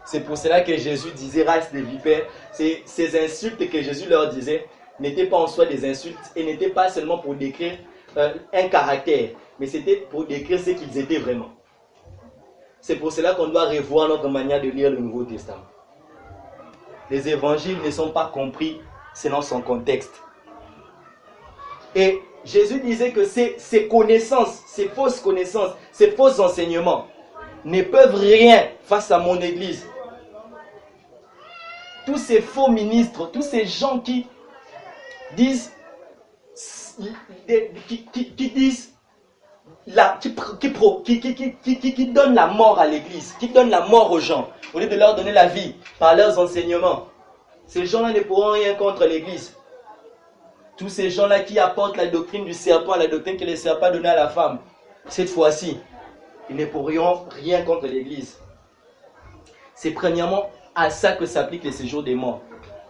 Speaker 1: C'est pour cela que Jésus disait race des vipères. Ces insultes que Jésus leur disait n'étaient pas en soi des insultes et n'étaient pas seulement pour décrire un caractère, mais c'était pour décrire ce qu'ils étaient vraiment. C'est pour cela qu'on doit revoir notre manière de lire le Nouveau Testament. Les évangiles ne sont pas compris selon son contexte. Et Jésus disait que ces connaissances, ces fausses connaissances, ces faux enseignements ne peuvent rien face à mon église. Tous ces faux ministres, tous ces gens qui disent, qui donnent la mort à l'église, qui donnent la mort aux gens, au lieu de leur donner la vie par leurs enseignements. Ces gens-là ne pourront rien contre l'église. Tous ces gens-là qui apportent la doctrine du serpent, la doctrine que le serpent a donnée à la femme, cette fois-ci, ils ne pourront rien contre l'église. C'est premièrement à ça que s'applique le séjour des morts.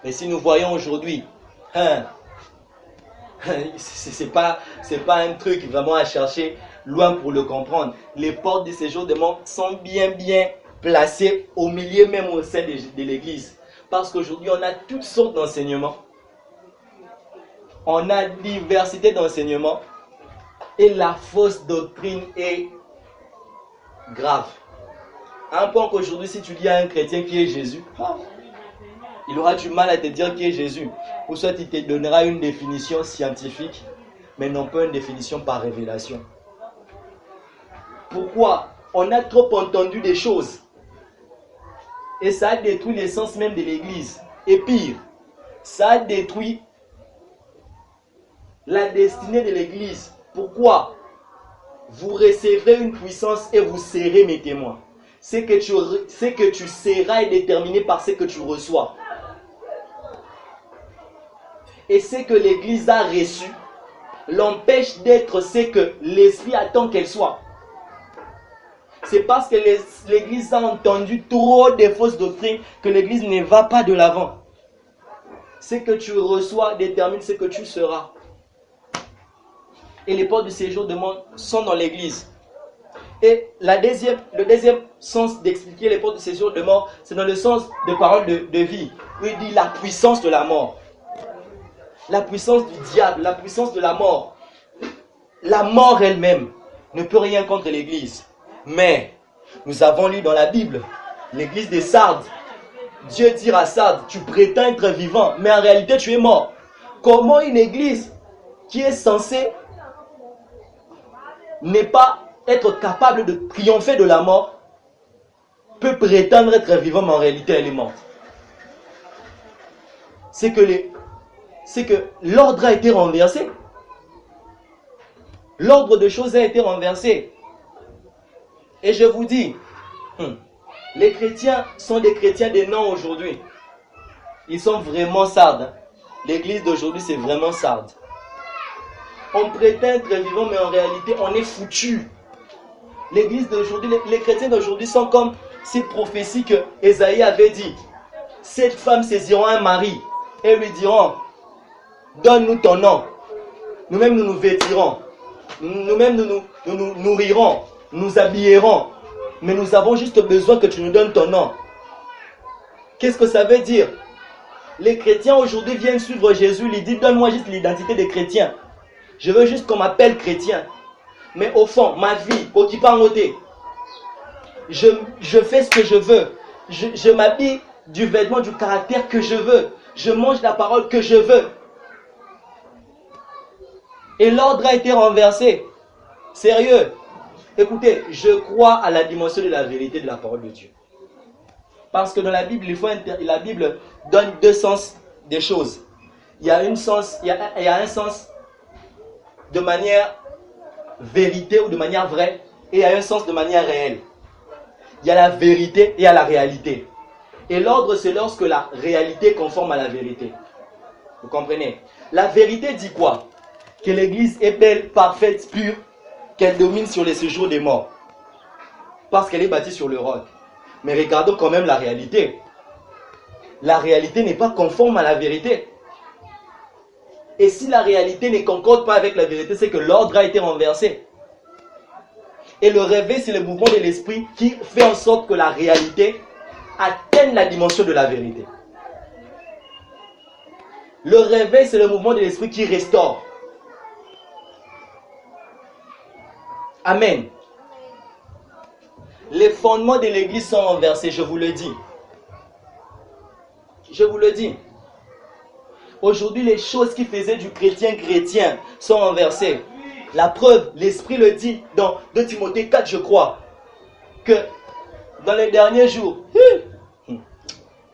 Speaker 1: Mais si nous voyons aujourd'hui, c'est pas un truc vraiment à chercher loin pour le comprendre. Les portes du séjour des morts sont bien placé au milieu même au sein de l'église. Parce qu'aujourd'hui, on a toutes sortes d'enseignements. On a diversité d'enseignements. Et la fausse doctrine est grave. À un point qu'aujourd'hui, si tu dis à un chrétien qui est Jésus, il aura du mal à te dire qui est Jésus. Ou soit il te donnera une définition scientifique, mais non pas une définition par révélation. Pourquoi? On a trop entendu des choses. Et ça a détruit l'essence même de l'église. Et pire, ça a détruit la destinée de l'église. Pourquoi? Vous recevrez une puissance et vous serez mes témoins. Ce que tu seras est déterminé par ce que tu reçois. Et ce que l'église a reçu l'empêche d'être ce que l'esprit attend qu'elle soit. C'est parce que l'église a entendu trop de fausses doctrines que l'église ne va pas de l'avant. Ce que tu reçois détermine ce que tu seras. Et les portes du séjour de monde sont dans l'église. Et le deuxième sens d'expliquer les portes du séjour de mort, c'est dans le sens de parole de vie. Où il dit la puissance de la mort. La puissance du diable, la puissance de la mort. La mort elle-même ne peut rien contre l'église. Mais nous avons lu dans la Bible, l'église de Sardes. Dieu dit à Sardes, tu prétends être vivant, mais en réalité tu es mort. Comment une église qui est censée n'est pas être capable de triompher de la mort peut prétendre être vivant, mais en réalité elle est morte? C'est que l'ordre a été renversé. L'ordre de choses a été renversé. Et je vous dis, les chrétiens sont des chrétiens des noms aujourd'hui. Ils sont vraiment Sardes. L'église d'aujourd'hui, c'est vraiment Sardes. On prétend être vivant, mais en réalité, on est foutu. L'église d'aujourd'hui, les chrétiens d'aujourd'hui sont comme ces prophéties que Ésaïe avait dit. 7 femmes saisiront un mari et lui diront, donne-nous ton nom. Nous-mêmes, nous nous vêtirons. Nous-mêmes, nous nous nourrirons. Nous habillerons. Mais nous avons juste besoin que tu nous donnes ton nom. Qu'est-ce que ça veut dire? Les chrétiens aujourd'hui viennent suivre Jésus. Ils disent, donne-moi juste l'identité des chrétiens. Je veux juste qu'on m'appelle chrétien. Mais au fond, ma vie, au qui part ôté, je fais ce que je veux. Je m'habille du vêtement, du caractère que je veux. Je mange la parole que je veux. Et l'ordre a été renversé. Sérieux. Écoutez, je crois à la dimension de la vérité de la parole de Dieu. Parce que dans la Bible, la Bible donne deux sens des choses. Il y a un sens de manière vérité ou de manière vraie, et il y a un sens de manière réelle. Il y a la vérité et il y a la réalité. Et l'ordre, c'est lorsque la réalité est conforme à la vérité. Vous comprenez? La vérité dit quoi? Que l'église est belle, parfaite, pure, qu'elle domine sur les séjours des morts. Parce qu'elle est bâtie sur le roc. Mais regardons quand même la réalité. La réalité n'est pas conforme à la vérité. Et si la réalité ne concorde pas avec la vérité, c'est que l'ordre a été renversé. Et le réveil, c'est le mouvement de l'esprit qui fait en sorte que la réalité atteigne la dimension de la vérité. Le réveil, c'est le mouvement de l'esprit qui restaure. Amen. Les fondements de l'église sont renversés, je vous le dis. Je vous le dis. Aujourd'hui, les choses qui faisaient du chrétien sont renversées. La preuve, l'Esprit le dit dans 2 Timothée 4, je crois, que dans les derniers jours,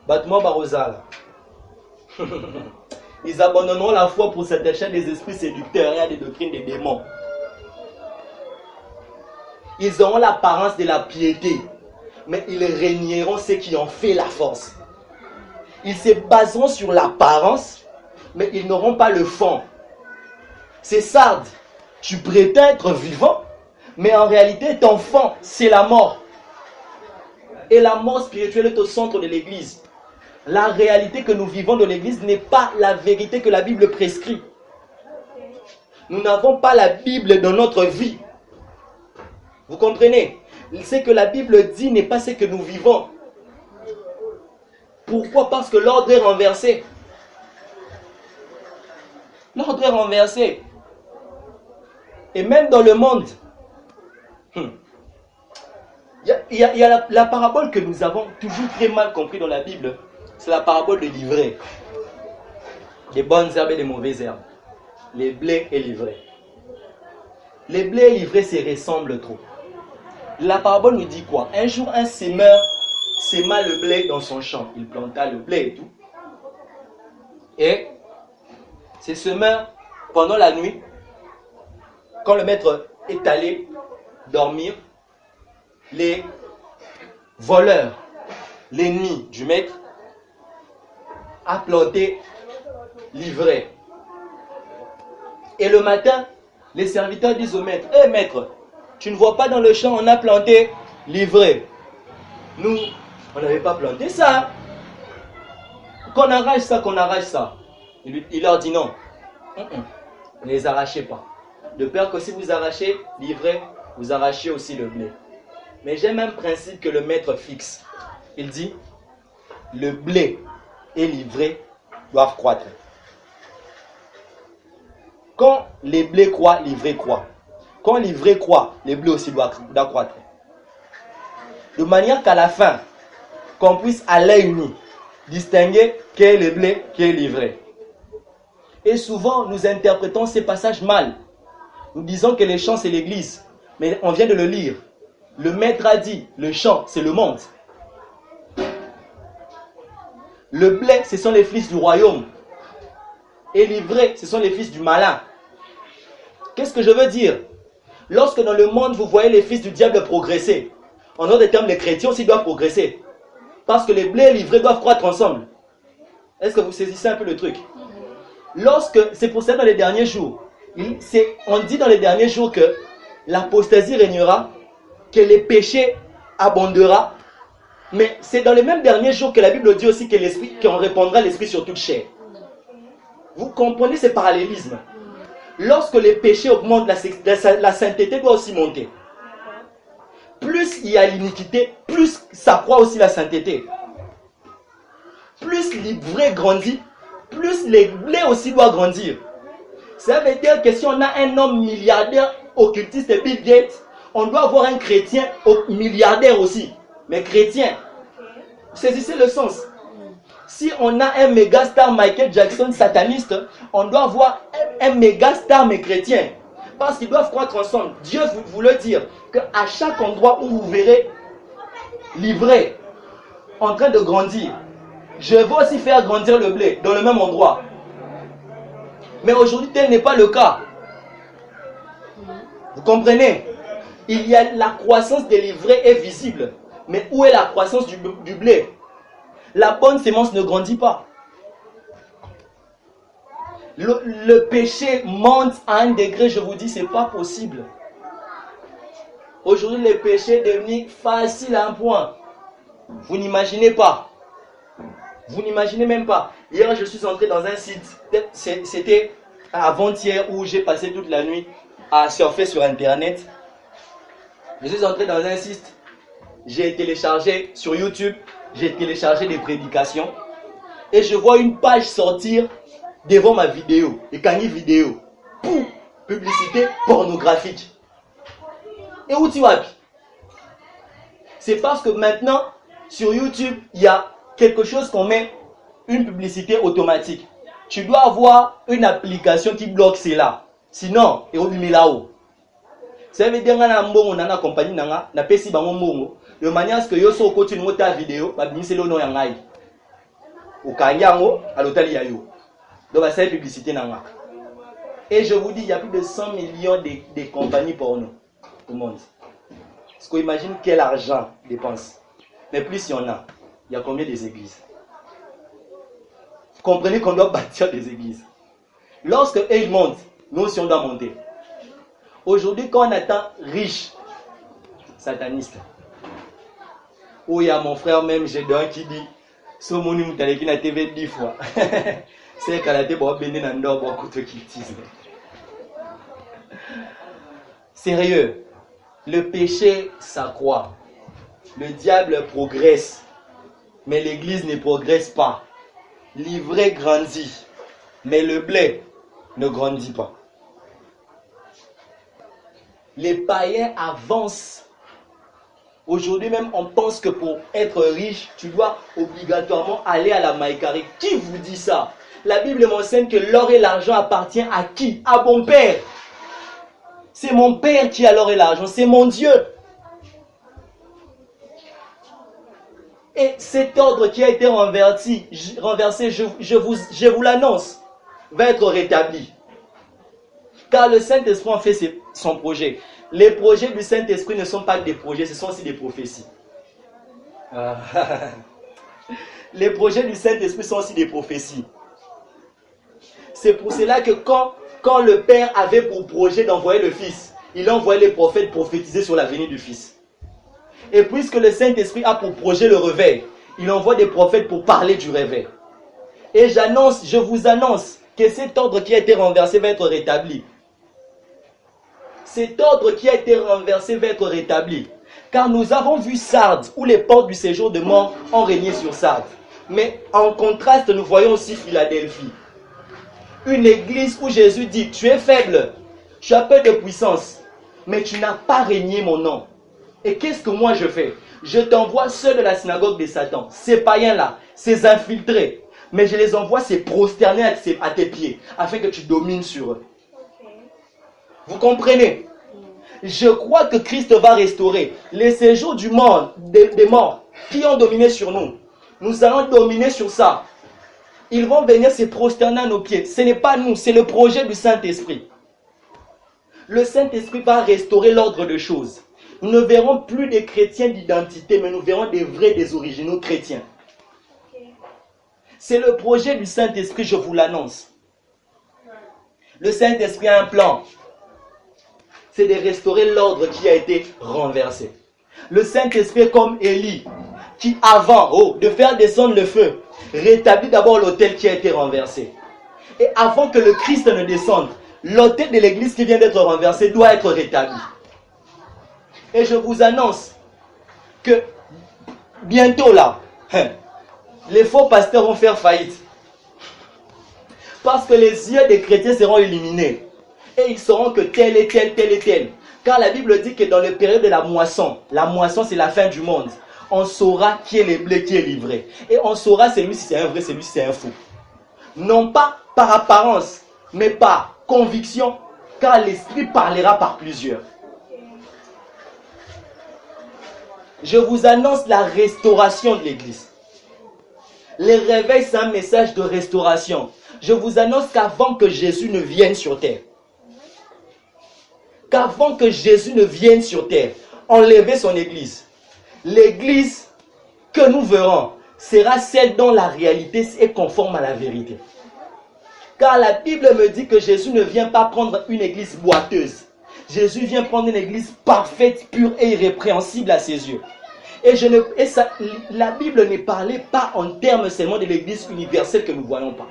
Speaker 1: battement Barosal, ils abandonneront la foi pour s'attacher à des esprits séducteurs et à des doctrines des démons. Ils auront l'apparence de la piété, mais ils régneront ceux qui ont fait la force. Ils se baseront sur l'apparence, mais ils n'auront pas le fond. C'est Sardes. Tu prétends être vivant, mais en réalité, ton fond, c'est la mort. Et la mort spirituelle est au centre de l'église. La réalité que nous vivons dans l'église n'est pas la vérité que la Bible prescrit. Nous n'avons pas la Bible dans notre vie. Vous comprenez? Ce que la Bible dit n'est pas ce que nous vivons. Pourquoi? Parce que l'ordre est renversé. L'ordre est renversé. Et même dans le monde, il y a la parabole que nous avons toujours très mal compris dans la Bible. C'est la parabole de l'ivraie. Des bonnes herbes et des mauvaises herbes. Les blés et l'ivraie. Les blés et l'ivraie se ressemblent trop. La parabole nous dit quoi? Un jour, un semeur sema le blé dans son champ. Il planta le blé et tout. Et ces semeurs, pendant la nuit, quand le maître est allé dormir, les voleurs, l'ennemi du maître, a planté l'ivraie. Et le matin, les serviteurs disent au maître, hé maître, tu ne vois pas dans le champ, on a planté l'ivraie. Nous, on n'avait pas planté ça. Qu'on arrache ça, qu'on arrache ça. Il leur dit non. Ne les arrachez pas. De peur que si vous arrachez l'ivraie, vous arrachez aussi le blé. Mais j'aime un principe que le maître fixe. Il dit, le blé et l'ivraie doivent croître. Quand les blés croient, l'ivraie croît. Quand l'ivraie croît, les blés aussi doivent croître. De manière qu'à la fin, qu'on puisse à l'œil nu distinguer quel est le blé, quel est l'ivraie. Et souvent, nous interprétons ces passages mal. Nous disons que les champs, c'est l'église. Mais on vient de le lire. Le maître a dit, le champ, c'est le monde. Le blé, ce sont les fils du royaume. Et l'ivraie, ce sont les fils du malin. Qu'est-ce que je veux dire? Lorsque dans le monde, vous voyez les fils du diable progresser, en d'autres termes, les chrétiens aussi doivent progresser. Parce que les blés et l'ivraie doivent croître ensemble. Est-ce que vous saisissez un peu le truc? C'est pour ça dans les derniers jours, on dit dans les derniers jours que l'apostasie régnera, que les péchés abondera, mais c'est dans les mêmes derniers jours que la Bible dit aussi qu'on répandra l'esprit sur toute chair. Vous comprenez ce parallélisme? Lorsque les péchés augmentent, la sainteté doit aussi monter. Plus il y a l'iniquité, plus ça croît aussi la sainteté. Plus l'ivraie grandit, plus les blés aussi doivent grandir. Ça veut dire que si on a un homme milliardaire, occultiste et Bill Gates, on doit avoir un chrétien milliardaire aussi, mais chrétien. Saisissez le sens. Si on a un méga star Michael Jackson sataniste, on doit avoir un méga star mais chrétien. Parce qu'ils doivent croître ensemble. Dieu vous le dire qu'à chaque endroit où vous verrez l'ivraie en train de grandir, je vais aussi faire grandir le blé dans le même endroit. Mais aujourd'hui, tel n'est pas le cas. Vous comprenez? Il y a la croissance de l'ivraie est visible. Mais où est la croissance du blé? La bonne sémence ne grandit pas. Le péché monte à un degré, je vous dis, c'est pas possible. Aujourd'hui, le péché est devenu facile à un point. Vous n'imaginez pas. Vous n'imaginez même pas. Hier, je suis entré dans un site. C'était avant-hier où j'ai passé toute la nuit à surfer sur Internet. Je suis entré dans un site. J'ai téléchargé sur YouTube. J'ai téléchargé des prédications. Et je vois une page sortir devant ma vidéo. Et quand il vidéo. Pouf, publicité pornographique. Et où tu vas? C'est parce que maintenant, sur YouTube, il y a quelque chose qu'on met, une publicité automatique. Tu dois avoir une application qui bloque cela. Sinon, il y a là-haut. Ça veut dire que on a une compagnie, de manière à ce que yo so côté de ta vidéo, ba binise lo no yangai. Au kanyango, à l'hôtel yayo. Donc ça publicité nanga. Et je vous dis, il y a plus de 100 millions de compagnies porno au monde. Est-ce qu'on imagine quel argent dépense? Mais plus il y en a, il y a combien des églises? Vous comprenez qu'on doit bâtir des églises. Lorsque ils montent, nous aussi on doit monter. Aujourd'hui, quand on attend riche, sataniste. Oh, il y a mon frère même, j'ai d'un qui dit, ce moni moutaleki na TV 10 fois. C'est qu'à la télé, on va bénir dans beaucoup de cultisme. Sérieux. Le péché s'accroît. Le diable progresse. Mais l'église ne progresse pas. L'ivraie grandit. Mais le blé ne grandit pas. Les païens avancent. Aujourd'hui même, on pense que pour être riche, tu dois obligatoirement aller à la Maïkari. Qui vous dit ça? La Bible m'enseigne que l'or et l'argent appartiennent à qui? À mon Père. C'est mon Père qui a l'or et l'argent. C'est mon Dieu. Et cet ordre qui a été renversé, je vous l'annonce, va être rétabli. Car le Saint-Esprit en fait son projet. Les projets du Saint-Esprit ne sont pas des projets, ce sont aussi des prophéties. Les projets du Saint-Esprit sont aussi des prophéties. C'est pour cela que quand le Père avait pour projet d'envoyer le Fils, il envoyait les prophètes prophétiser sur la venue du Fils. Et puisque le Saint-Esprit a pour projet le réveil, il envoie des prophètes pour parler du réveil. Et je vous annonce que cet ordre qui a été renversé va être rétabli. Cet ordre qui a été renversé va être rétabli. Car nous avons vu Sardes, où les portes du séjour de mort ont régné sur Sardes. Mais en contraste, nous voyons aussi Philadelphie. Une église où Jésus dit, tu es faible, tu as peu de puissance, mais tu n'as pas régné mon nom. Et qu'est-ce que moi je fais? Je t'envoie ceux de la synagogue de Satan, ces païens-là, ces infiltrés. Mais je les envoie se prosterner à tes pieds, afin que tu domines sur eux. Vous comprenez? Je crois que Christ va restaurer les séjours du monde, des morts qui ont dominé sur nous. Nous allons dominer sur ça. Ils vont venir se prosterner à nos pieds. Ce n'est pas nous, c'est le projet du Saint-Esprit. Le Saint-Esprit va restaurer l'ordre de choses. Nous ne verrons plus des chrétiens d'identité, mais nous verrons des vrais, des originaux chrétiens. C'est le projet du Saint-Esprit, je vous l'annonce. Le Saint-Esprit a un plan. C'est de restaurer l'ordre qui a été renversé. Le Saint-Esprit est comme Élie, qui avant de faire descendre le feu, rétablit d'abord l'autel qui a été renversé. Et avant que le Christ ne descende, l'autel de l'église qui vient d'être renversé doit être rétabli. Et je vous annonce que bientôt là, les faux pasteurs vont faire faillite. Parce que les yeux des chrétiens seront illuminés. Et ils sauront que tel et tel, tel et tel. Car la Bible dit que dans le période de la moisson c'est la fin du monde. On saura qui est le blé, qui est livré. Et on saura celui si c'est un vrai, celui si c'est un faux. Non pas par apparence, mais par conviction, car l'Esprit parlera par plusieurs. Je vous annonce la restauration de l'Église. Les réveils, c'est un message de restauration. Je vous annonce qu'avant que Jésus ne vienne sur terre, enlever son Église, l'Église que nous verrons sera celle dont la réalité est conforme à la vérité. Car la Bible me dit que Jésus ne vient pas prendre une Église boiteuse. Jésus vient prendre une Église parfaite, pure et irrépréhensible à ses yeux. La Bible ne parlait pas en termes seulement de l'Église universelle que nous ne voyons pas.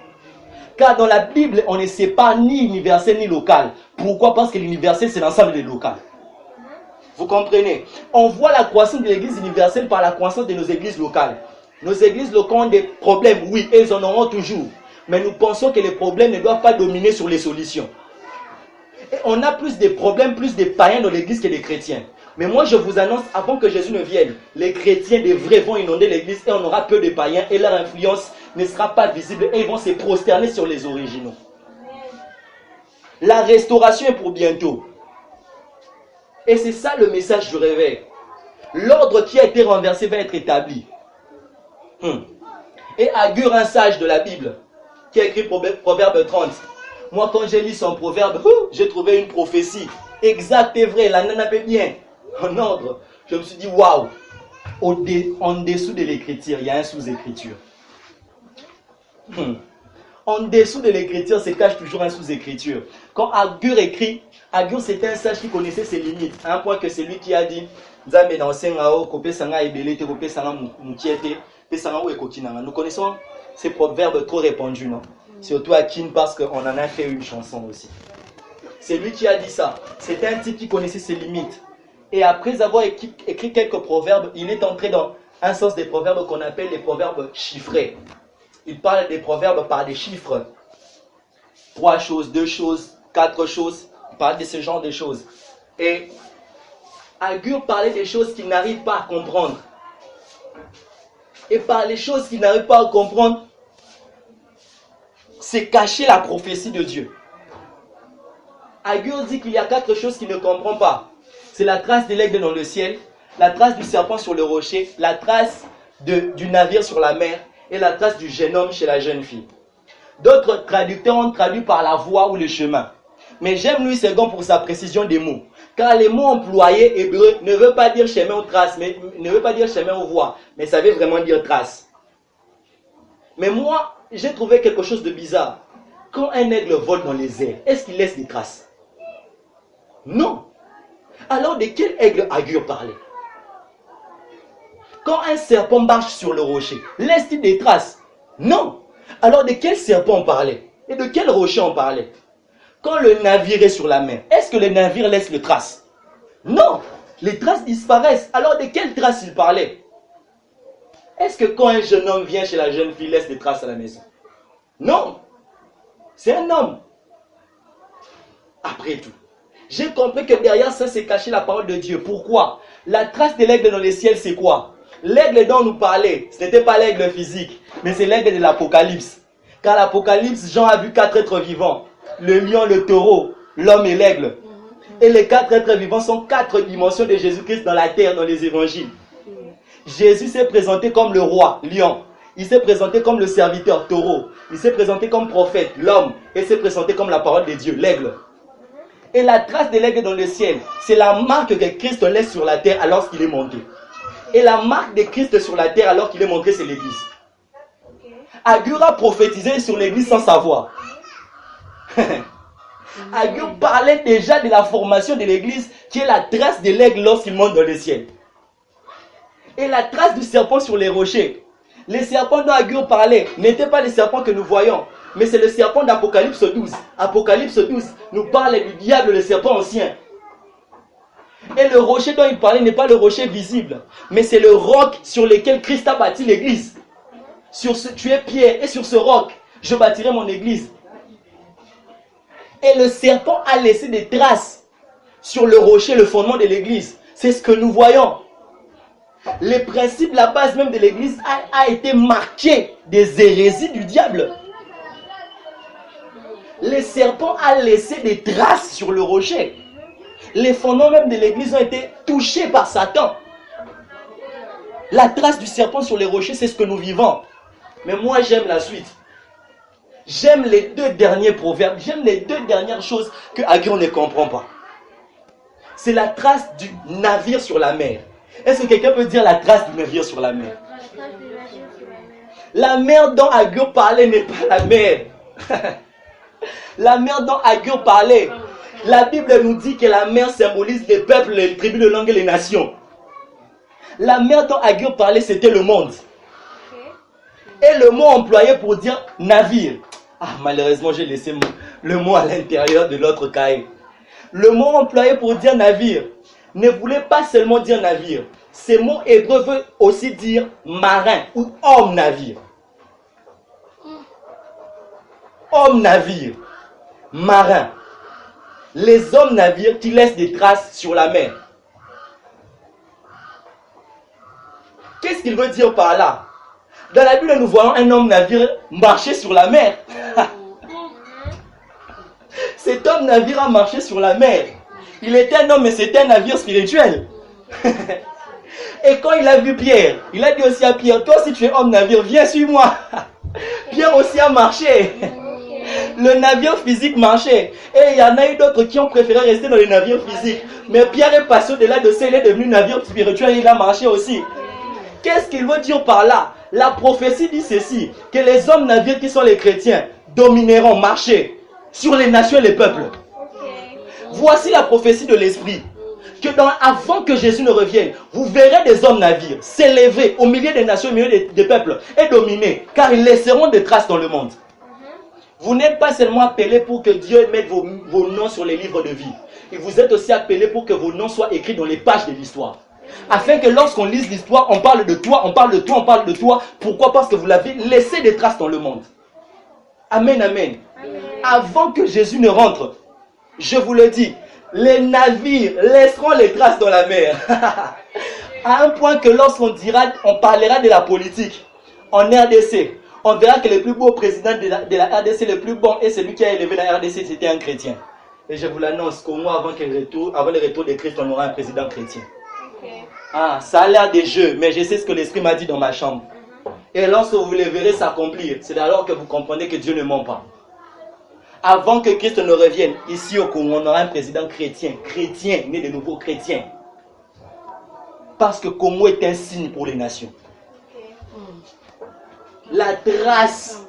Speaker 1: Car dans la Bible, on ne sait pas ni universel ni local. Pourquoi? Parce que l'universel, c'est l'ensemble des locales. Vous comprenez? On voit la croissance de l'Église universelle par la croissance de nos églises locales. Nos églises locales ont des problèmes, oui, et ils en auront toujours. Mais nous pensons que les problèmes ne doivent pas dominer sur les solutions. Et on a plus de problèmes, plus de païens dans l'église que des chrétiens. Mais moi je vous annonce, avant que Jésus ne vienne, les chrétiens des vrais vont inonder l'église et on aura peu de païens et leur influence ne sera pas visible et ils vont se prosterner sur les originaux. La restauration est pour bientôt. Et c'est ça le message du réveil. L'ordre qui a été renversé va être établi. Et Agur, un sage de la Bible, qui a écrit Proverbe 30. Moi, quand j'ai lu son proverbe, j'ai trouvé une prophétie exacte et vraie. La nana fait bien, en ordre. Je me suis dit, waouh, en dessous de l'écriture, il y a un sous-écriture. En dessous de l'écriture se cache toujours un sous-écriture. Quand Agur écrit, Agur c'était un sage qui connaissait ses limites. À un point que c'est lui qui a dit, nous connaissons ces proverbes trop répandus, non? Surtout à Kin parce qu'on en a fait une chanson aussi. C'est lui qui a dit ça. C'était un type qui connaissait ses limites. Et après avoir écrit quelques proverbes, il est entré dans un sens des proverbes qu'on appelle les proverbes chiffrés. Il parle des proverbes par des chiffres. 3 choses, 2 choses, 4 choses. Il parle de ce genre de choses. Et Agur parlait des choses qu'il n'arrive pas à comprendre. Et par les choses qu'il n'arrive pas à comprendre, c'est cacher la prophétie de Dieu. Agur dit qu'il y a 4 choses qu'il ne comprend pas. C'est la trace de l'aigle dans le ciel, la trace du serpent sur le rocher, la trace du navire sur la mer et la trace du jeune homme chez la jeune fille. D'autres traducteurs ont traduit par la voie ou le chemin. Mais j'aime Louis II pour sa précision des mots. Car les mots employés hébreux ne veulent pas dire chemin ou trace, mais ne veut pas dire chemin ou voie, mais ça veut vraiment dire trace. Mais moi, j'ai trouvé quelque chose de bizarre. Quand un aigle vole dans les airs, est-ce qu'il laisse des traces? Non. Alors de quel aigle Agur parlait? Quand un serpent marche sur le rocher, laisse-t-il des traces? Non. Alors de quel serpent on parlait? Et de quel rocher on parlait? Quand le navire est sur la mer, est-ce que le navire laisse les traces? Non. Les traces disparaissent. Alors de quelles traces il parlait? Est-ce que quand un jeune homme vient chez la jeune fille, laisse des traces à la maison? Non. C'est un homme. Après tout, j'ai compris que derrière ça, c'est caché la parole de Dieu. Pourquoi? La trace de l'aigle dans les ciels, c'est quoi? L'aigle dont nous parlait, ce n'était pas l'aigle physique, mais c'est l'aigle de l'Apocalypse. Car l'Apocalypse, Jean a vu 4 êtres vivants. Le lion, le taureau, l'homme et l'aigle. Et les 4 êtres vivants sont 4 dimensions de Jésus-Christ dans la terre, dans les évangiles. Jésus s'est présenté comme le roi, lion. Il s'est présenté comme le serviteur, taureau. Il s'est présenté comme prophète, l'homme. Et s'est présenté comme la parole de Dieu, l'aigle. Et la trace de l'aigle dans le ciel, c'est la marque que Christ laisse sur la terre alors qu'il est monté. Et la marque de Christ sur la terre alors qu'il est monté, c'est l'église. Agur a prophétisé sur l'église sans savoir. Agur parlait déjà de la formation de l'église qui est la trace de l'aigle lorsqu'il monte dans le ciel. Et la trace du serpent sur les rochers. Les serpents dont Agur parlait n'étaient pas les serpents que nous voyons, mais c'est le serpent d'Apocalypse 12. Apocalypse 12 nous parle du diable, le serpent ancien. Et le rocher dont il parlait n'est pas le rocher visible, mais c'est le roc sur lequel Christ a bâti l'église. Tu es Pierre, et sur ce roc, je bâtirai mon église. Et le serpent a laissé des traces sur le rocher, le fondement de l'église. C'est ce que nous voyons. Les principes, la base même de l'église a été marqué des hérésies du diable. Le serpent a laissé des traces sur le rocher. Les fondements même de l'église ont été touchés par Satan. La trace du serpent sur les rochers, c'est ce que nous vivons. Mais moi, j'aime la suite. J'aime les 2 derniers proverbes. J'aime les 2 dernières choses que Agur ne comprend pas. C'est la trace du navire sur la mer. Est-ce que quelqu'un peut dire la trace du navire sur la mer? La mer dont Agur parlait n'est pas la mer. La mer dont Agur parlait. La Bible nous dit que la mer symbolise les peuples, les tribus, les langues et les nations. La mer dont Agur parlait, c'était le monde. Et le mot employé pour dire navire. Ah, malheureusement, j'ai laissé le mot à l'intérieur de l'autre cahier. Le mot employé pour dire navire ne voulait pas seulement dire navire. Ce mot hébreu veut aussi dire marin ou homme navire. Homme navire, marin. Les hommes navires qui laissent des traces sur la mer. Qu'est-ce qu'il veut dire par là? Dans la Bible, nous voyons un homme navire marcher sur la mer. Cet homme navire a marché sur la mer. Il était un homme, mais c'était un navire spirituel. Et quand il a vu Pierre, il a dit aussi à Pierre, toi si tu es homme navire, viens suis-moi. Pierre aussi a marché. Le navire physique marchait. Et il y en a eu d'autres qui ont préféré rester dans les navires physiques. Mais Pierre est passé au-delà de ça, il est devenu navire spirituel, il a marché aussi. Qu'est-ce qu'il veut dire par là? La prophétie dit ceci, que les hommes navires qui sont les chrétiens domineront, marcher sur les nations et les peuples. Voici la prophétie de l'Esprit. Que avant que Jésus ne revienne, vous verrez des hommes navires s'élever au milieu des nations, au milieu des peuples et dominer, car ils laisseront des traces dans le monde. Vous n'êtes pas seulement appelés pour que Dieu mette vos noms sur les livres de vie. Et vous êtes aussi appelés pour que vos noms soient écrits dans les pages de l'histoire. Afin que lorsqu'on lise l'histoire, on parle de toi, on parle de toi, on parle de toi. Pourquoi? Parce que vous l'avez laissé des traces dans le monde. Amen, amen. Avant que Jésus ne rentre, je vous le dis, les navires laisseront les traces dans la mer. À un point que lorsqu'on parlera de la politique en RDC, on verra que le plus beau président de la RDC, le plus bon, et celui qui a élevé la RDC, c'était un chrétien. Et je vous l'annonce qu'au moins avant le retour de Christ, on aura un président chrétien. Okay. Ah, ça a l'air des jeux, mais je sais ce que l'Esprit m'a dit dans ma chambre. Et lorsque vous le verrez s'accomplir, c'est alors que vous comprenez que Dieu ne ment pas. Avant que Christ ne revienne, ici au Congo, on aura un président chrétien, né de nouveau chrétien. Parce que Congo est un signe pour les nations. La trace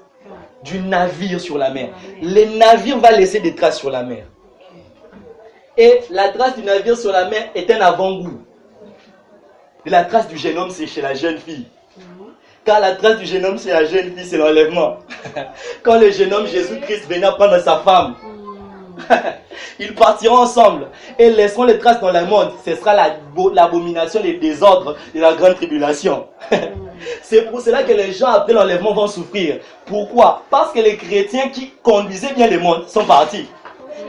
Speaker 1: du navire sur la mer. Le navire va laisser des traces sur la mer. Et la trace du navire sur la mer est un avant-goût. La trace du jeune homme, c'est chez la jeune fille. Car la trace du jeune homme chez la jeune fille, c'est l'enlèvement. Quand le jeune homme Jésus-Christ venait prendre sa femme, ils partiront ensemble et laisseront les traces dans le monde. Ce sera l'abomination, les désordres de la grande tribulation. C'est pour cela que les gens après l'enlèvement vont souffrir. Pourquoi? Parce que les chrétiens qui conduisaient bien le monde sont partis.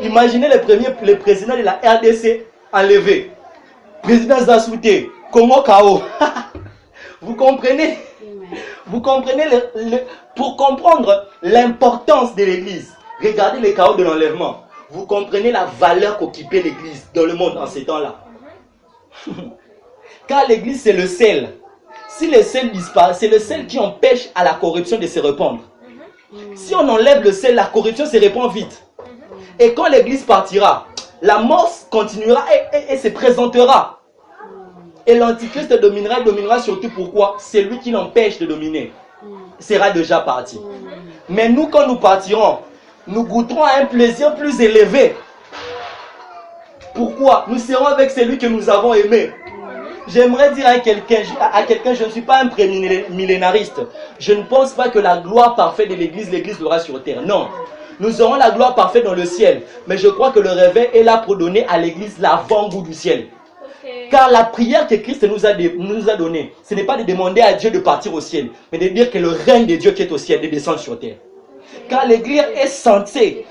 Speaker 1: Imaginez le président de la RDC enlevé. Président Zassouté, Congo Kao. Vous comprenez? Vous comprenez pour comprendre l'importance de l'église. Regardez les chaos de l'enlèvement. Vous comprenez la valeur qu'occupait l'église dans le monde en ces temps-là. Car l'église c'est le sel. Si le sel disparaît, c'est le sel qui empêche à la corruption de se répandre. Si on enlève le sel, la corruption se répand vite. Et quand l'église partira, la mort continuera et se présentera. Et l'antichrist dominera surtout pourquoi? C'est lui qui l'empêche de dominer. Il sera déjà parti. Mais nous, quand nous partirons, nous goûterons à un plaisir plus élevé. Pourquoi? Nous serons avec celui que nous avons aimé. J'aimerais dire à quelqu'un, je ne suis pas un prémillénariste. Je ne pense pas que la gloire parfaite de l'église l'aura sur terre. Non. Nous aurons la gloire parfaite dans le ciel. Mais je crois que le réveil est là pour donner à l'église l'avant-goût du ciel. Car la prière que Christ nous a donnée, ce n'est pas de demander à Dieu de partir au ciel, mais de dire que le règne de Dieu qui est au ciel, de descendre sur terre. Car l'église est censée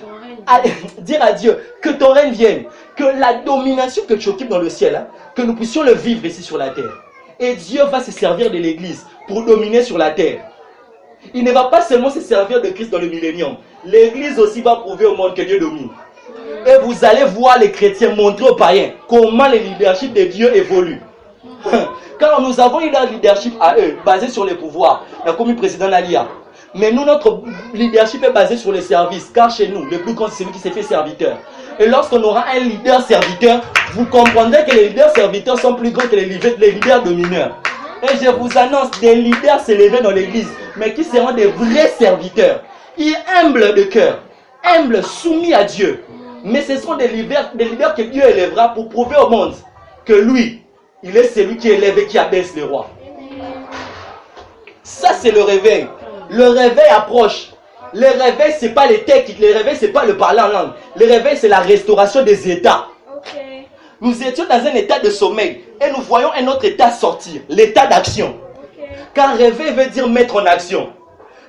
Speaker 1: dire à Dieu que ton règne vienne, que la domination que tu occupes dans le ciel, que nous puissions le vivre ici sur la terre. Et Dieu va se servir de l'église pour dominer sur la terre. Il ne va pas seulement se servir de Christ dans le millénium. L'église aussi va prouver au monde que Dieu domine. Et vous allez voir les chrétiens montrer aux païens comment le leadership de Dieu évolue. Car nous avons eu leur leadership à eux, basé sur les pouvoirs. Il y a comme le président Nalia. Mais nous, notre leadership est basé sur les services. Car chez nous, le plus grand, c'est celui qui s'est fait serviteur. Et lorsqu'on aura un leader serviteur, vous comprendrez que les leaders serviteurs sont plus grands que les leaders domineurs. Et je vous annonce, des leaders s'élever dans l'église, mais qui seront des vrais serviteurs. Ils humbles de cœur, humbles, soumis à Dieu. Mais ce sont des leaders que Dieu élèvera pour prouver au monde que lui, il est celui qui élève et qui abaisse les rois. Ça, c'est le réveil. Le réveil approche. Le réveil, ce n'est pas les techniques. Le réveil, ce n'est pas le parler en langue. Le réveil, c'est la restauration des états. Okay. Nous étions dans un état de sommeil et nous voyons un autre état sortir, l'état d'action. Okay. Car réveil veut dire mettre en action.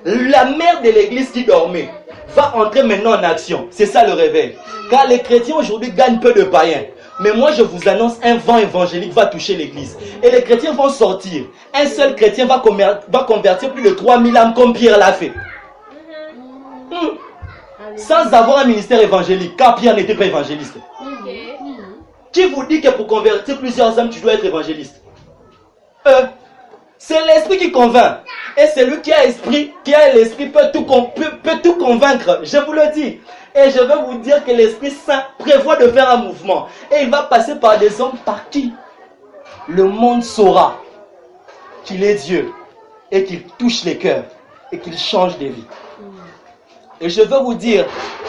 Speaker 1: La mère de l'église qui dormait va entrer maintenant en action. C'est ça le réveil. Car les chrétiens aujourd'hui gagnent peu de païens. Mais moi je vous annonce, un vent évangélique va toucher l'église. Et les chrétiens vont sortir. Un seul chrétien va convertir plus de 3000 âmes comme Pierre l'a fait. Sans avoir un ministère évangélique. Car Pierre n'était pas évangéliste. Qui vous dit que pour convertir plusieurs âmes, tu dois être évangéliste? C'est l'esprit qui convainc. Et celui qui a l'esprit peut tout convaincre. Je vous le dis. Et je vais vous dire que l'Esprit Saint prévoit de faire un mouvement. Et il va passer par des hommes par qui le monde saura qu'il est Dieu. Et qu'il touche les cœurs. Et qu'il change des vies. Et je veux vous dire,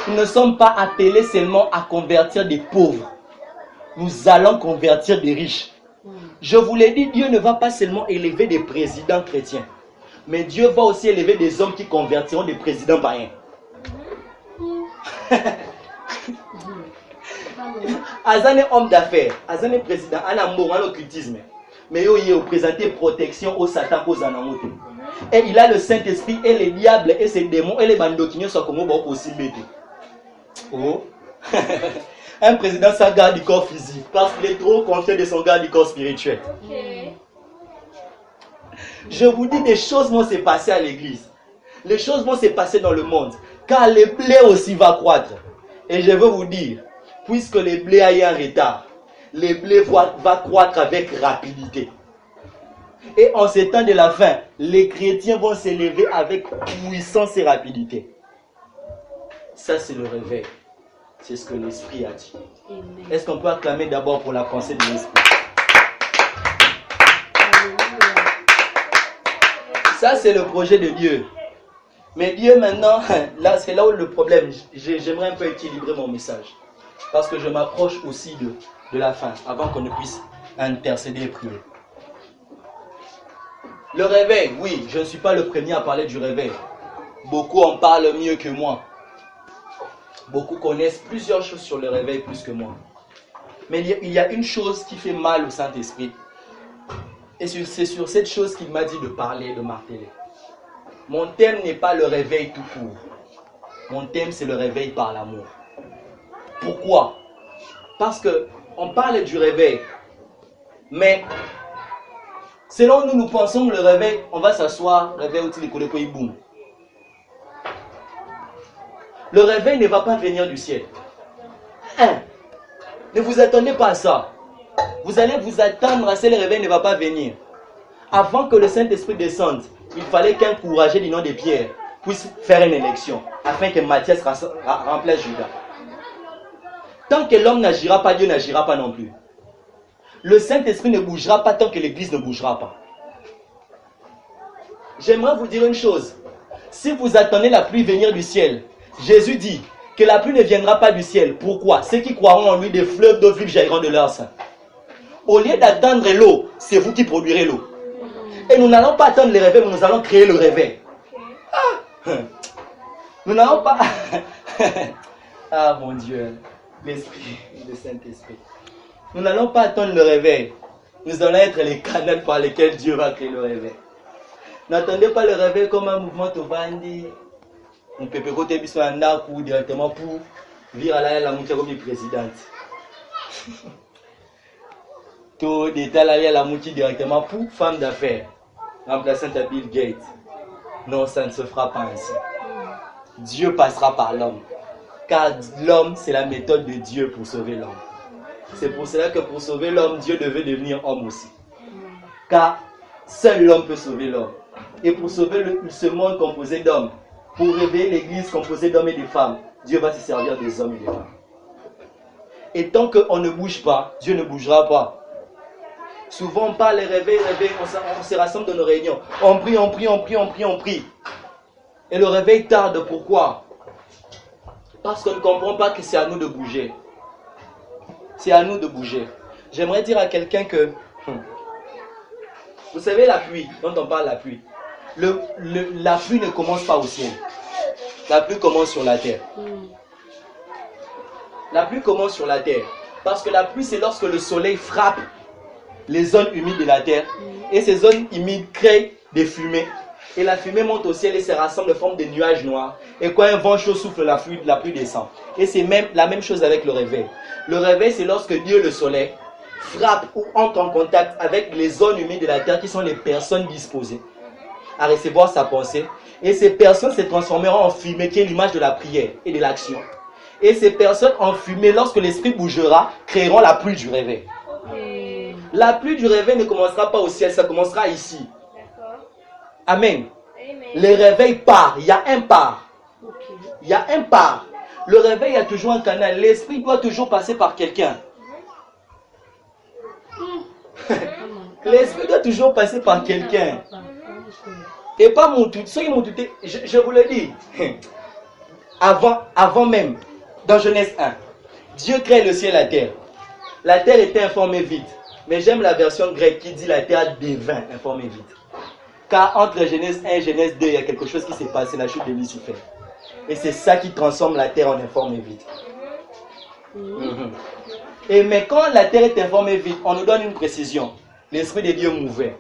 Speaker 1: nous ne sommes pas appelés seulement à convertir des pauvres. Nous allons convertir des riches. Je vous l'ai dit, Dieu ne va pas seulement élever des présidents chrétiens. Mais Dieu va aussi élever des hommes qui convertiront des présidents païens. Azane homme d'affaires, Azane président, Anambo, un occultisme. Mais il a présenté protection au Satan, aux anamotes. Et il a le Saint-Esprit et les diables et ses démons et les bandoquinions sont comme aussi bêtés. Oh. Un président sans garde du corps physique parce qu'il est trop conscient de son garde du corps spirituel.
Speaker 2: Okay.
Speaker 1: Je vous dis, des choses vont se passer à l'église. Les choses vont se passer dans le monde. Car les blés aussi va croître. Et je veux vous dire, puisque les blés aillent en retard, les blés va croître avec rapidité. Et en ces temps de la fin, les chrétiens vont s'élever avec puissance et rapidité. Ça, c'est le réveil. C'est ce que l'Esprit a dit.
Speaker 2: Amen.
Speaker 1: Est-ce qu'on peut acclamer d'abord pour la pensée de l'Esprit?
Speaker 2: Alléluia.
Speaker 1: Ça, c'est le projet de Dieu. Mais Dieu, maintenant, là, c'est là où le problème. J'aimerais un peu équilibrer mon message. Parce que je m'approche aussi de la fin, avant qu'on ne puisse intercéder et prier. Le réveil, oui, je ne suis pas le premier à parler du réveil. Beaucoup en parlent mieux que moi. Beaucoup connaissent plusieurs choses sur le réveil plus que moi. Mais il y a une chose qui fait mal au Saint-Esprit. Et c'est sur cette chose qu'il m'a dit de parler, de marteler. Mon thème n'est pas le réveil tout court. Mon thème, c'est le réveil par l'amour. Pourquoi? Parce qu'on parle du réveil. Mais, selon nous, nous pensons que le réveil, on va s'asseoir, réveil au télécoléco, boum. Le réveil ne va pas venir du ciel. Ne vous attendez pas à ça. Vous allez vous attendre à ce que le réveil ne va pas venir. Avant que le Saint-Esprit descende, il fallait qu'un courageux du nom de Pierre puisse faire une élection, afin que Matthias remplace Judas. Tant que l'homme n'agira pas, Dieu n'agira pas non plus. Le Saint-Esprit ne bougera pas tant que l'Église ne bougera pas. J'aimerais vous dire une chose. Si vous attendez la pluie venir du ciel, Jésus dit que la pluie ne viendra pas du ciel. Pourquoi? Ceux qui croiront en lui, des fleuves d'eau vive jailliront de leur sein. Au lieu d'attendre l'eau, c'est vous qui produirez l'eau. Et nous n'allons pas attendre le réveil, mais nous allons créer le réveil. Ah. Nous n'allons pas... Ah mon Dieu, l'Esprit, le Saint-Esprit. Nous n'allons pas attendre le réveil. Nous allons être les canaux par lesquels Dieu va créer le réveil. N'attendez pas le réveil comme un mouvement Tovandi. On peut pécoter ou directement pour vivre à la moitié comme présidente. Tout détail à la moitié directement pour femme d'affaires. Remplaçant à Bill Gates. Non, ça ne se fera pas ainsi. Dieu passera par l'homme. Car l'homme, c'est la méthode de Dieu pour sauver l'homme. C'est pour cela que pour sauver l'homme, Dieu devait devenir homme aussi. Car seul l'homme peut sauver l'homme. Et pour sauver ce monde composé d'hommes, pour réveiller l'église composée d'hommes et de femmes, Dieu va se servir des hommes et des femmes. Et tant qu'on ne bouge pas, Dieu ne bougera pas. Souvent on parle réveil, on se rassemble dans nos réunions. On prie, on prie, on prie, on prie, on prie. Et le réveil tarde, pourquoi? Parce qu'on ne comprend pas que c'est à nous de bouger. C'est à nous de bouger. J'aimerais dire à quelqu'un que, vous savez la pluie, dont on parle la pluie. La pluie ne commence pas au ciel. La pluie commence sur la terre. La pluie commence sur la terre. Parce que la pluie, c'est lorsque le soleil frappe les zones humides de la terre. Et ces zones humides créent des fumées. Et la fumée monte au ciel et se rassemble en forme de nuages noirs. Et quand un vent chaud souffle, la pluie descend. Et c'est même la même chose avec le réveil. Le réveil, c'est lorsque Dieu, le soleil, frappe ou entre en contact avec les zones humides de la terre qui sont les personnes disposées à recevoir sa pensée. Et ces personnes se transformeront en fumée qui est l'image de la prière et de l'action. Et ces personnes en fumée, lorsque l'esprit bougera, créeront la pluie du réveil. La pluie du réveil ne commencera pas au ciel, ça commencera ici. Amen. Le réveil part, il y a un part. Il y a un part. Le réveil, il y a toujours un canal. L'esprit doit toujours passer par quelqu'un. L'esprit doit toujours passer par quelqu'un. Et pas mon tout. Je vous le dis. Avant même, dans Genèse 1, Dieu crée le ciel et la terre. La terre était informée vide. Mais j'aime la version grecque qui dit la terre devint informée vide. Car entre Genèse 1 et Genèse 2, il y a quelque chose qui s'est passé, la chute de Lucifer. Et c'est ça qui transforme la terre en informe et vide. Et mais quand la terre est informe et vide, on nous donne une précision. L'Esprit de Dieu mouvait.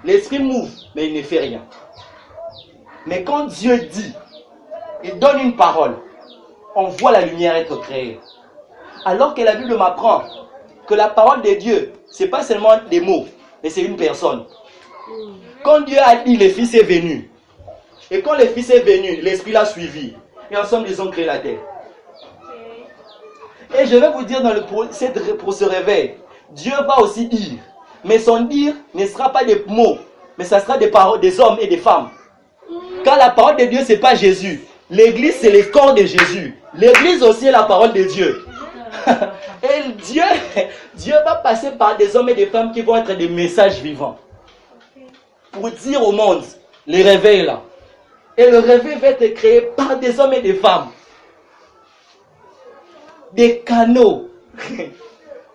Speaker 1: L'Esprit mouve, mais il ne fait rien. Mais quand Dieu dit, il donne une parole, on voit la lumière être créée. Alors que la Bible m'apprend que la parole de Dieu, ce n'est pas seulement des mots, mais c'est une personne. Quand Dieu a dit, le Fils est venu. Et quand le Fils est venu, l'Esprit l'a suivi. Et ensemble, ils ont créé la terre. Et je vais vous dire pour ce réveil, Dieu va aussi dire. Mais son dire ne sera pas des mots, mais ça sera des paroles des hommes et des femmes. Car la parole de Dieu, ce n'est pas Jésus. L'église, c'est le corps de Jésus. L'église aussi est la parole de Dieu. Et Dieu va passer par des hommes et des femmes qui vont être des messages vivants. Pour dire au monde, le réveil là. Et le réveil va être créé par des hommes et des femmes. Des canaux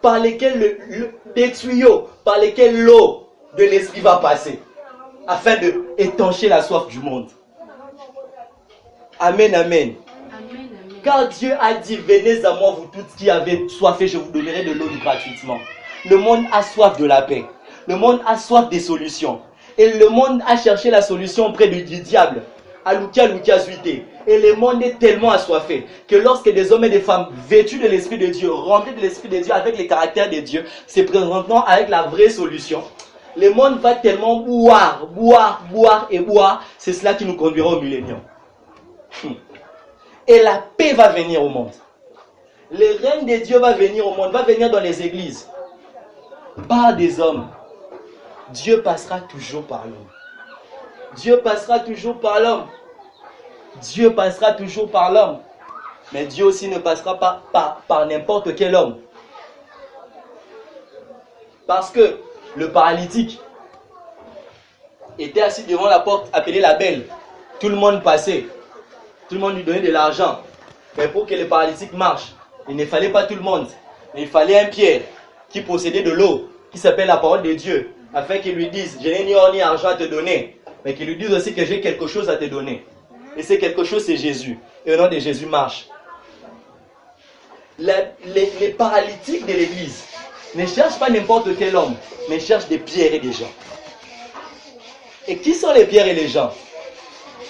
Speaker 1: par lesquels des tuyaux par lesquels l'eau de l'esprit va passer. Afin d'étancher la soif du monde. Amen, amen. Car Dieu a dit, venez à moi vous toutes qui avez soif et je vous donnerai de l'eau gratuitement. Le monde a soif de la paix. Le monde a soif des solutions. Et le monde a cherché la solution auprès du diable. Alukia Zuité. Et le monde est tellement assoiffé que lorsque des hommes et des femmes vêtus de l'Esprit de Dieu, remplis de l'Esprit de Dieu avec les caractères de Dieu, se présentent avec la vraie solution, le monde va tellement boire, c'est cela qui nous conduira au millénium. Et la paix va venir au monde. Le règne de Dieu va venir au monde, va venir dans les églises. Par des hommes. Dieu passera toujours par l'homme. Dieu passera toujours par l'homme. Dieu passera toujours par l'homme. Mais Dieu aussi ne passera pas par n'importe quel homme. Parce que le paralytique était assis devant la porte appelée la Belle. Tout le monde passait. Tout le monde lui donnait de l'argent. Mais pour que le paralytique marche, il ne fallait pas tout le monde. Mais il fallait un Pierre qui possédait de l'eau, qui s'appelle la parole de Dieu, afin qu'il lui dise, je n'ai ni or ni argent à te donner, mais qu'il lui dise aussi que j'ai quelque chose à te donner. Et c'est quelque chose, c'est Jésus. Et au nom de Jésus, marche. Les paralytiques de l'église ne cherchent pas n'importe quel homme, mais cherchent des pierres et des gens. Et qui sont les pierres et les gens?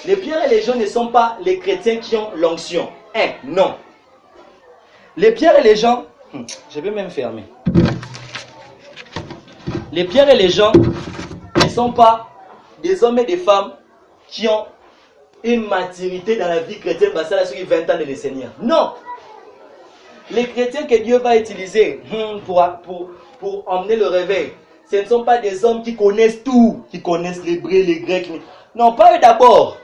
Speaker 1: Les pierres et les gens ne sont pas les chrétiens qui ont l'onction. Non. Les pierres et les gens, je vais même fermer. Les pierres et les gens ne sont pas des hommes et des femmes qui ont une maturité dans la vie chrétienne basée sur 20 ans de le Seigneur. Non. Les chrétiens que Dieu va utiliser pour emmener le réveil, ce ne sont pas des hommes qui connaissent tout, qui connaissent l'hébreu, les grecs. Non, pas eux d'abord.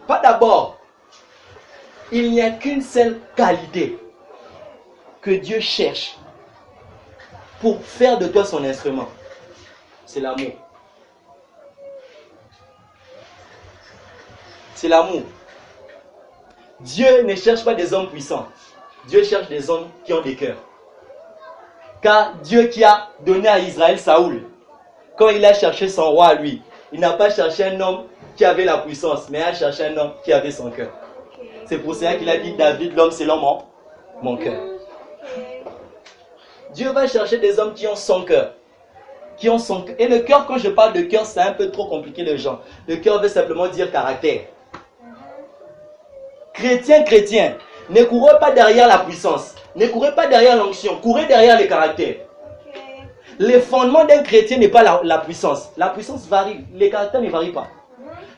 Speaker 1: Pas d'abord. Il n'y a qu'une seule qualité que Dieu cherche pour faire de toi son instrument. C'est l'amour. C'est l'amour. Dieu ne cherche pas des hommes puissants. Dieu cherche des hommes qui ont des cœurs. Car Dieu qui a donné à Israël Saoul, quand il a cherché son roi à lui, il n'a pas cherché un homme qui avait la puissance, mais il a cherché un homme qui avait son cœur. C'est pour cela qu'il a dit, David, l'homme selon mon cœur. Dieu va chercher des hommes qui ont son cœur. Et le cœur, quand je parle de cœur, c'est un peu trop compliqué les gens. Le cœur veut simplement dire caractère. Chrétien, ne courez pas derrière la puissance. Ne courez pas derrière l'onction. Courez derrière les caractères. Le fondement d'un chrétien n'est pas la puissance. La puissance varie. Les caractères ne varient pas.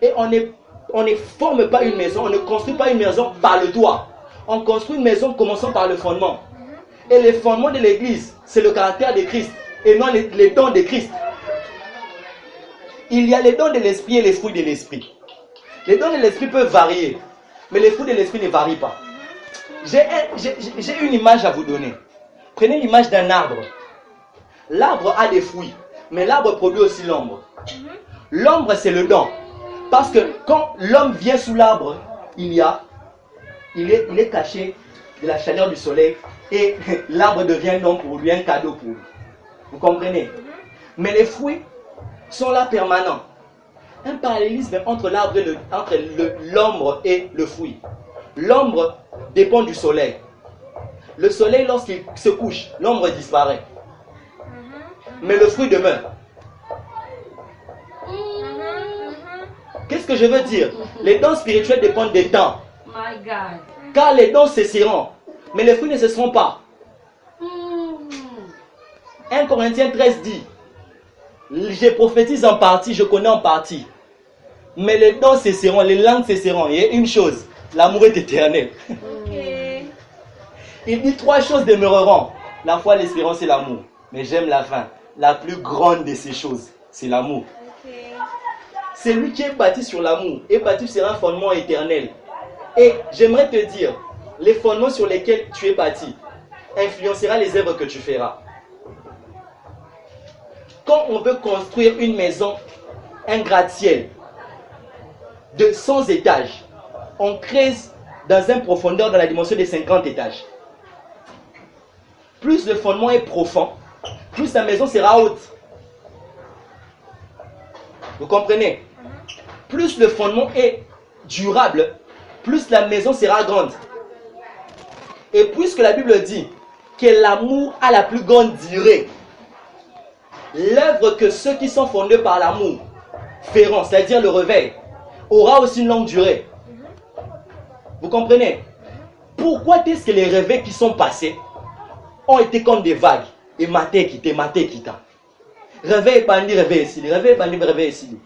Speaker 1: Et on ne forme pas une maison. On ne construit pas une maison par le toit. On construit une maison commençant par le fondement. Et le fondement de l'église, c'est le caractère de Christ. Et non les dons de Christ. Il y a les dons de l'esprit et les fruits de l'esprit. Les dons de l'esprit peuvent varier. Mais les fruits de l'esprit ne varient pas. J'ai une image à vous donner. Prenez l'image d'un arbre. L'arbre a des fruits, mais l'arbre produit aussi l'ombre. L'ombre, c'est le don. Parce que quand l'homme vient sous l'arbre, il est caché de la chaleur du soleil et l'arbre devient un homme pour lui, un cadeau pour lui. Vous comprenez? Mais les fruits sont là permanents. un parallélisme entre l'ombre et le fruit. L'ombre dépend du soleil. Le soleil, lorsqu'il se couche, l'ombre disparaît. Mais le fruit demeure. Qu'est-ce que je veux dire? Les dons spirituels dépendent des temps.
Speaker 2: My God.
Speaker 1: Car les dons cesseront, mais les fruits ne cesseront pas. 1 Corinthiens 13 dit, je prophétise en partie, je connais en partie. Mais les dons cesseront, les langues cesseront. Il y a une chose, l'amour est éternel.
Speaker 2: Okay.
Speaker 1: Il dit 3 choses demeureront. La foi, l'espérance et l'amour. Mais j'aime la fin. La plus grande de ces choses, c'est l'amour.
Speaker 2: Okay.
Speaker 1: Celui qui est bâti sur l'amour est bâti sur un fondement éternel. Et j'aimerais te dire, les fondements sur lesquels tu es bâti influencera les œuvres que tu feras. Quand on veut construire une maison, un gratte-ciel de 100 étages, on creuse dans une profondeur dans la dimension de 50 étages. Plus le fondement est profond, plus la maison sera haute. Vous comprenez? Plus le fondement est durable, plus la maison sera grande. Et puisque la Bible dit que l'amour a la plus grande durée, l'œuvre que ceux qui sont fondés par l'amour feront, c'est-à-dire le réveil, aura aussi une longue durée. Vous comprenez? Pourquoi est-ce que les réveils qui sont passés ont été comme des vagues? Et maté quitté, réveil bandi, réveil ici, réveil bandi, réveil ici.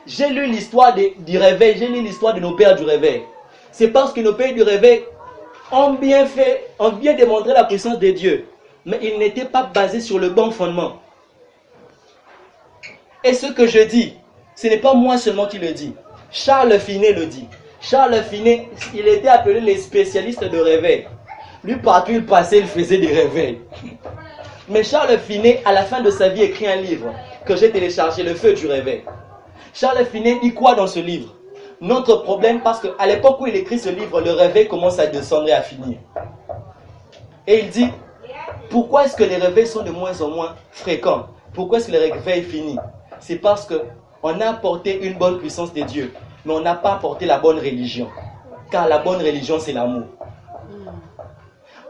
Speaker 1: J'ai lu l'histoire du réveil, j'ai lu l'histoire de nos pères du réveil. C'est parce que nos pères du réveil ont bien démontré la puissance de Dieu. Mais ils n'étaient pas basés sur le bon fondement. Et ce que je dis, ce n'est pas moi seulement qui le dis. Charles Finet le dit. Charles Finet, il était appelé les spécialistes de réveil. Lui, partout il passait, il faisait des réveils. Mais Charles Finet, à la fin de sa vie, écrit un livre que j'ai téléchargé, Le Feu du Réveil. Charles Finet dit quoi dans ce livre? Notre problème, parce qu'à l'époque où il écrit ce livre, le réveil commence à descendre et à finir. Et il dit, pourquoi est-ce que les réveils sont de moins en moins fréquents? Pourquoi est-ce que les réveils finissent? C'est parce qu'on a apporté une bonne puissance de Dieu, mais on n'a pas apporté la bonne religion. Car la bonne religion, c'est l'amour.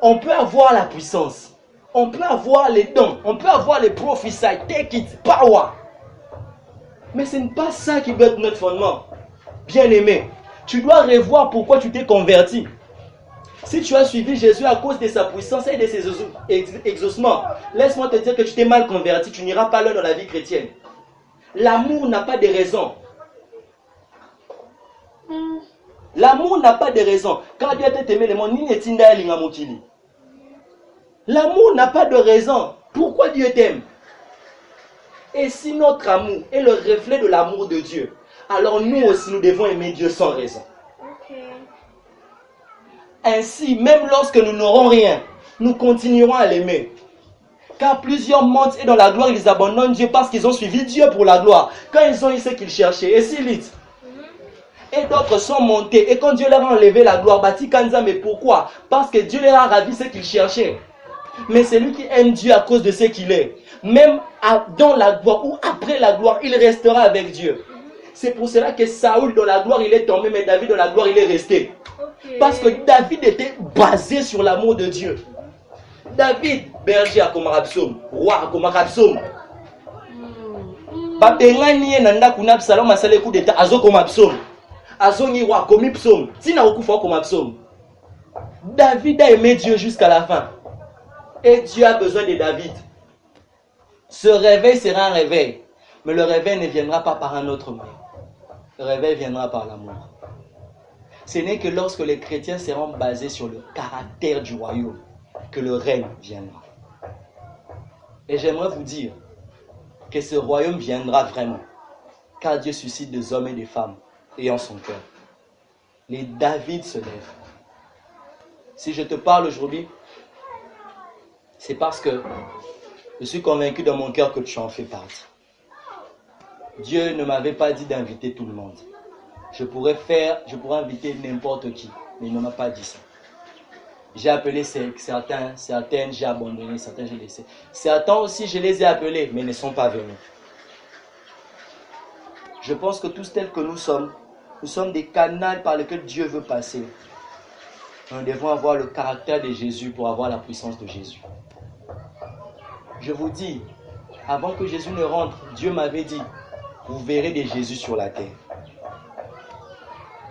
Speaker 1: On peut avoir la puissance, on peut avoir les dons, on peut avoir les prophéties, take it, power. Mais ce n'est pas ça qui doit être notre fondement. Bien-aimé, tu dois revoir pourquoi tu t'es converti. Si tu as suivi Jésus à cause de sa puissance et de ses exaucements, laisse-moi te dire que tu t'es mal converti, tu n'iras pas loin dans la vie chrétienne. L'amour n'a pas de raison. L'amour n'a pas de raison. Quand Dieu t'a aimé le monde, l'amour n'a pas de raison. Pourquoi Dieu t'aime? Et si notre amour est le reflet de l'amour de Dieu, alors nous aussi nous devons aimer Dieu sans raison. Ainsi, même lorsque nous n'aurons rien, nous continuerons à l'aimer. Car plusieurs montent et dans la gloire, ils abandonnent Dieu parce qu'ils ont suivi Dieu pour la gloire. Quand ils ont eu ce qu'ils cherchaient, et si vite. Et d'autres sont montés. Et quand Dieu leur a enlevé la gloire, bâti Kanza, mais pourquoi? Parce que Dieu leur a ravi ce qu'ils cherchaient. Mais c'est lui qui aime Dieu à cause de ce qu'il est. Même dans la gloire ou après la gloire, il restera avec Dieu. C'est pour cela que Saoul dans la gloire, il est tombé, mais David dans la gloire, il est resté. Parce que David était basé sur l'amour de Dieu. David, berger à Komarabsom, roi à Komarabsom. Babengani nanda kuna Salom asale coup d'état azo Komarabsom. Azongi roi komipsom. Tina okufa Komarabsom. David a aimé Dieu jusqu'à la fin. Et Dieu a besoin de David. Ce réveil sera un réveil. Mais le réveil ne viendra pas par un autre moyen. Le réveil viendra par l'amour. Ce n'est que lorsque les chrétiens seront basés sur le caractère du royaume que le règne viendra. Et j'aimerais vous dire que ce royaume viendra vraiment. Car Dieu suscite des hommes et des femmes ayant son cœur. Les David se lèvent. Si je te parle aujourd'hui, c'est parce que je suis convaincu dans mon cœur que tu en fais partie. Dieu ne m'avait pas dit d'inviter tout le monde. Je pourrais inviter n'importe qui, mais il ne m'a pas dit ça. J'ai appelé certaines j'ai abandonné, certains j'ai laissé. Certains aussi je les ai appelés, mais ils ne sont pas venus. Je pense que tous tels que nous sommes des canaux par lesquels Dieu veut passer. Nous devons avoir le caractère de Jésus pour avoir la puissance de Jésus. Je vous dis, avant que Jésus ne rentre, Dieu m'avait dit, vous verrez des Jésus sur la terre.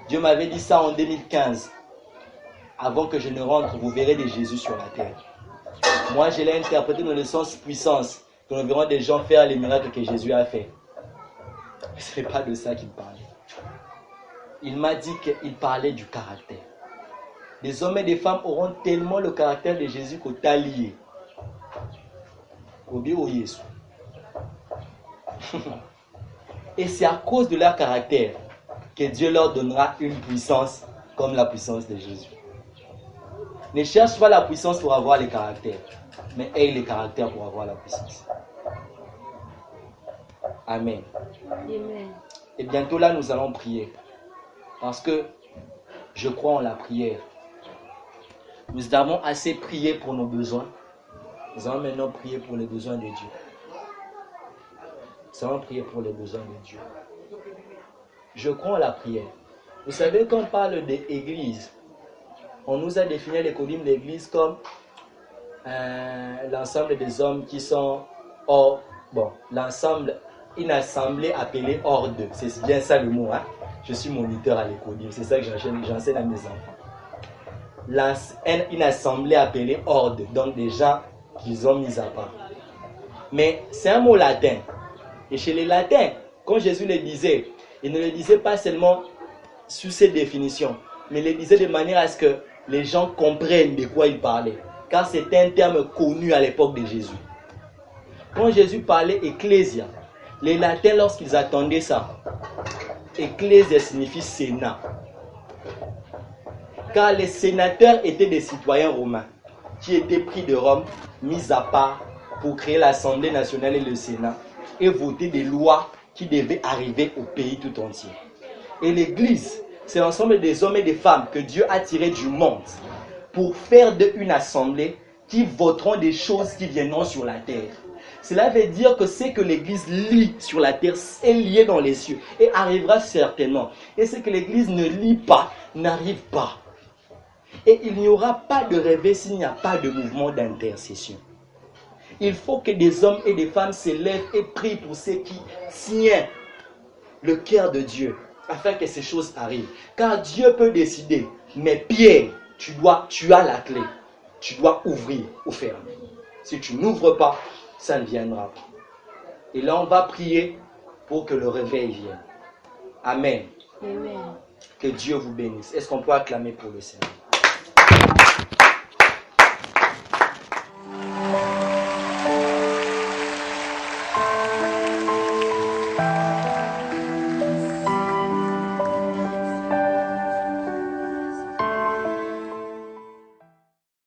Speaker 1: Dieu m'avait dit ça en 2015. Avant que je ne rentre, vous verrez des Jésus sur la terre. Moi, je l'ai interprété dans le sens puissance, que nous verrons des gens faire les miracles que Jésus a fait. Mais ce n'est pas de ça qu'il parlait. Il m'a dit qu'il parlait du caractère. Des hommes et des femmes auront tellement le caractère de Jésus qu'au talier. Et c'est à cause de leur caractère que Dieu leur donnera une puissance comme la puissance de Jésus. Ne cherche pas la puissance pour avoir le caractère, mais aie le caractère pour avoir la puissance. Amen.
Speaker 2: Amen.
Speaker 1: Et bientôt là, nous allons prier. Parce que je crois en la prière. Nous avons assez prié pour nos besoins. Nous allons maintenant prier pour les besoins de Dieu. Nous allons prier pour les besoins de Dieu. Je crois en la prière. Vous savez, quand on parle d'église, on nous a défini les colonnes d'église comme l'ensemble des hommes qui sont hors, l'ensemble, une assemblée appelée horde. C'est bien ça le mot, hein? Je suis moniteur à l'école, c'est ça que j'enseigne à mes enfants. Une assemblée appelée horde, donc des gens qu'ils ont mis à part. Mais c'est un mot latin. Et chez les latins, quand Jésus le disait, il ne le disait pas seulement sous cette définition, mais il le disait de manière à ce que les gens comprennent de quoi il parlait. Car c'était un terme connu à l'époque de Jésus. Quand Jésus parlait ecclésia, les latins, lorsqu'ils attendaient ça, ecclésia signifie sénat. Car les sénateurs étaient des citoyens romains qui étaient pris de Rome, mis à part pour créer l'Assemblée nationale et le Sénat et voter des lois qui devaient arriver au pays tout entier. Et l'Église, c'est l'ensemble des hommes et des femmes que Dieu a tirés du monde pour faire une assemblée qui voteront des choses qui viendront sur la terre. Cela veut dire que ce que l'Église lit sur la terre est lié dans les cieux et arrivera certainement. Et ce que l'Église ne lit pas n'arrive pas. Et il n'y aura pas de réveil s'il n'y a pas de mouvement d'intercession. Il faut que des hommes et des femmes s'élèvent et prient pour ceux qui tiennent le cœur de Dieu, afin que ces choses arrivent. Car Dieu peut décider, mais Pierre, tu as la clé. Tu dois ouvrir ou fermer. Si tu n'ouvres pas, ça ne viendra pas. Et là, on va prier pour que le réveil vienne. Amen.
Speaker 2: Amen.
Speaker 1: Que Dieu vous bénisse. Est-ce qu'on peut acclamer pour le Seigneur?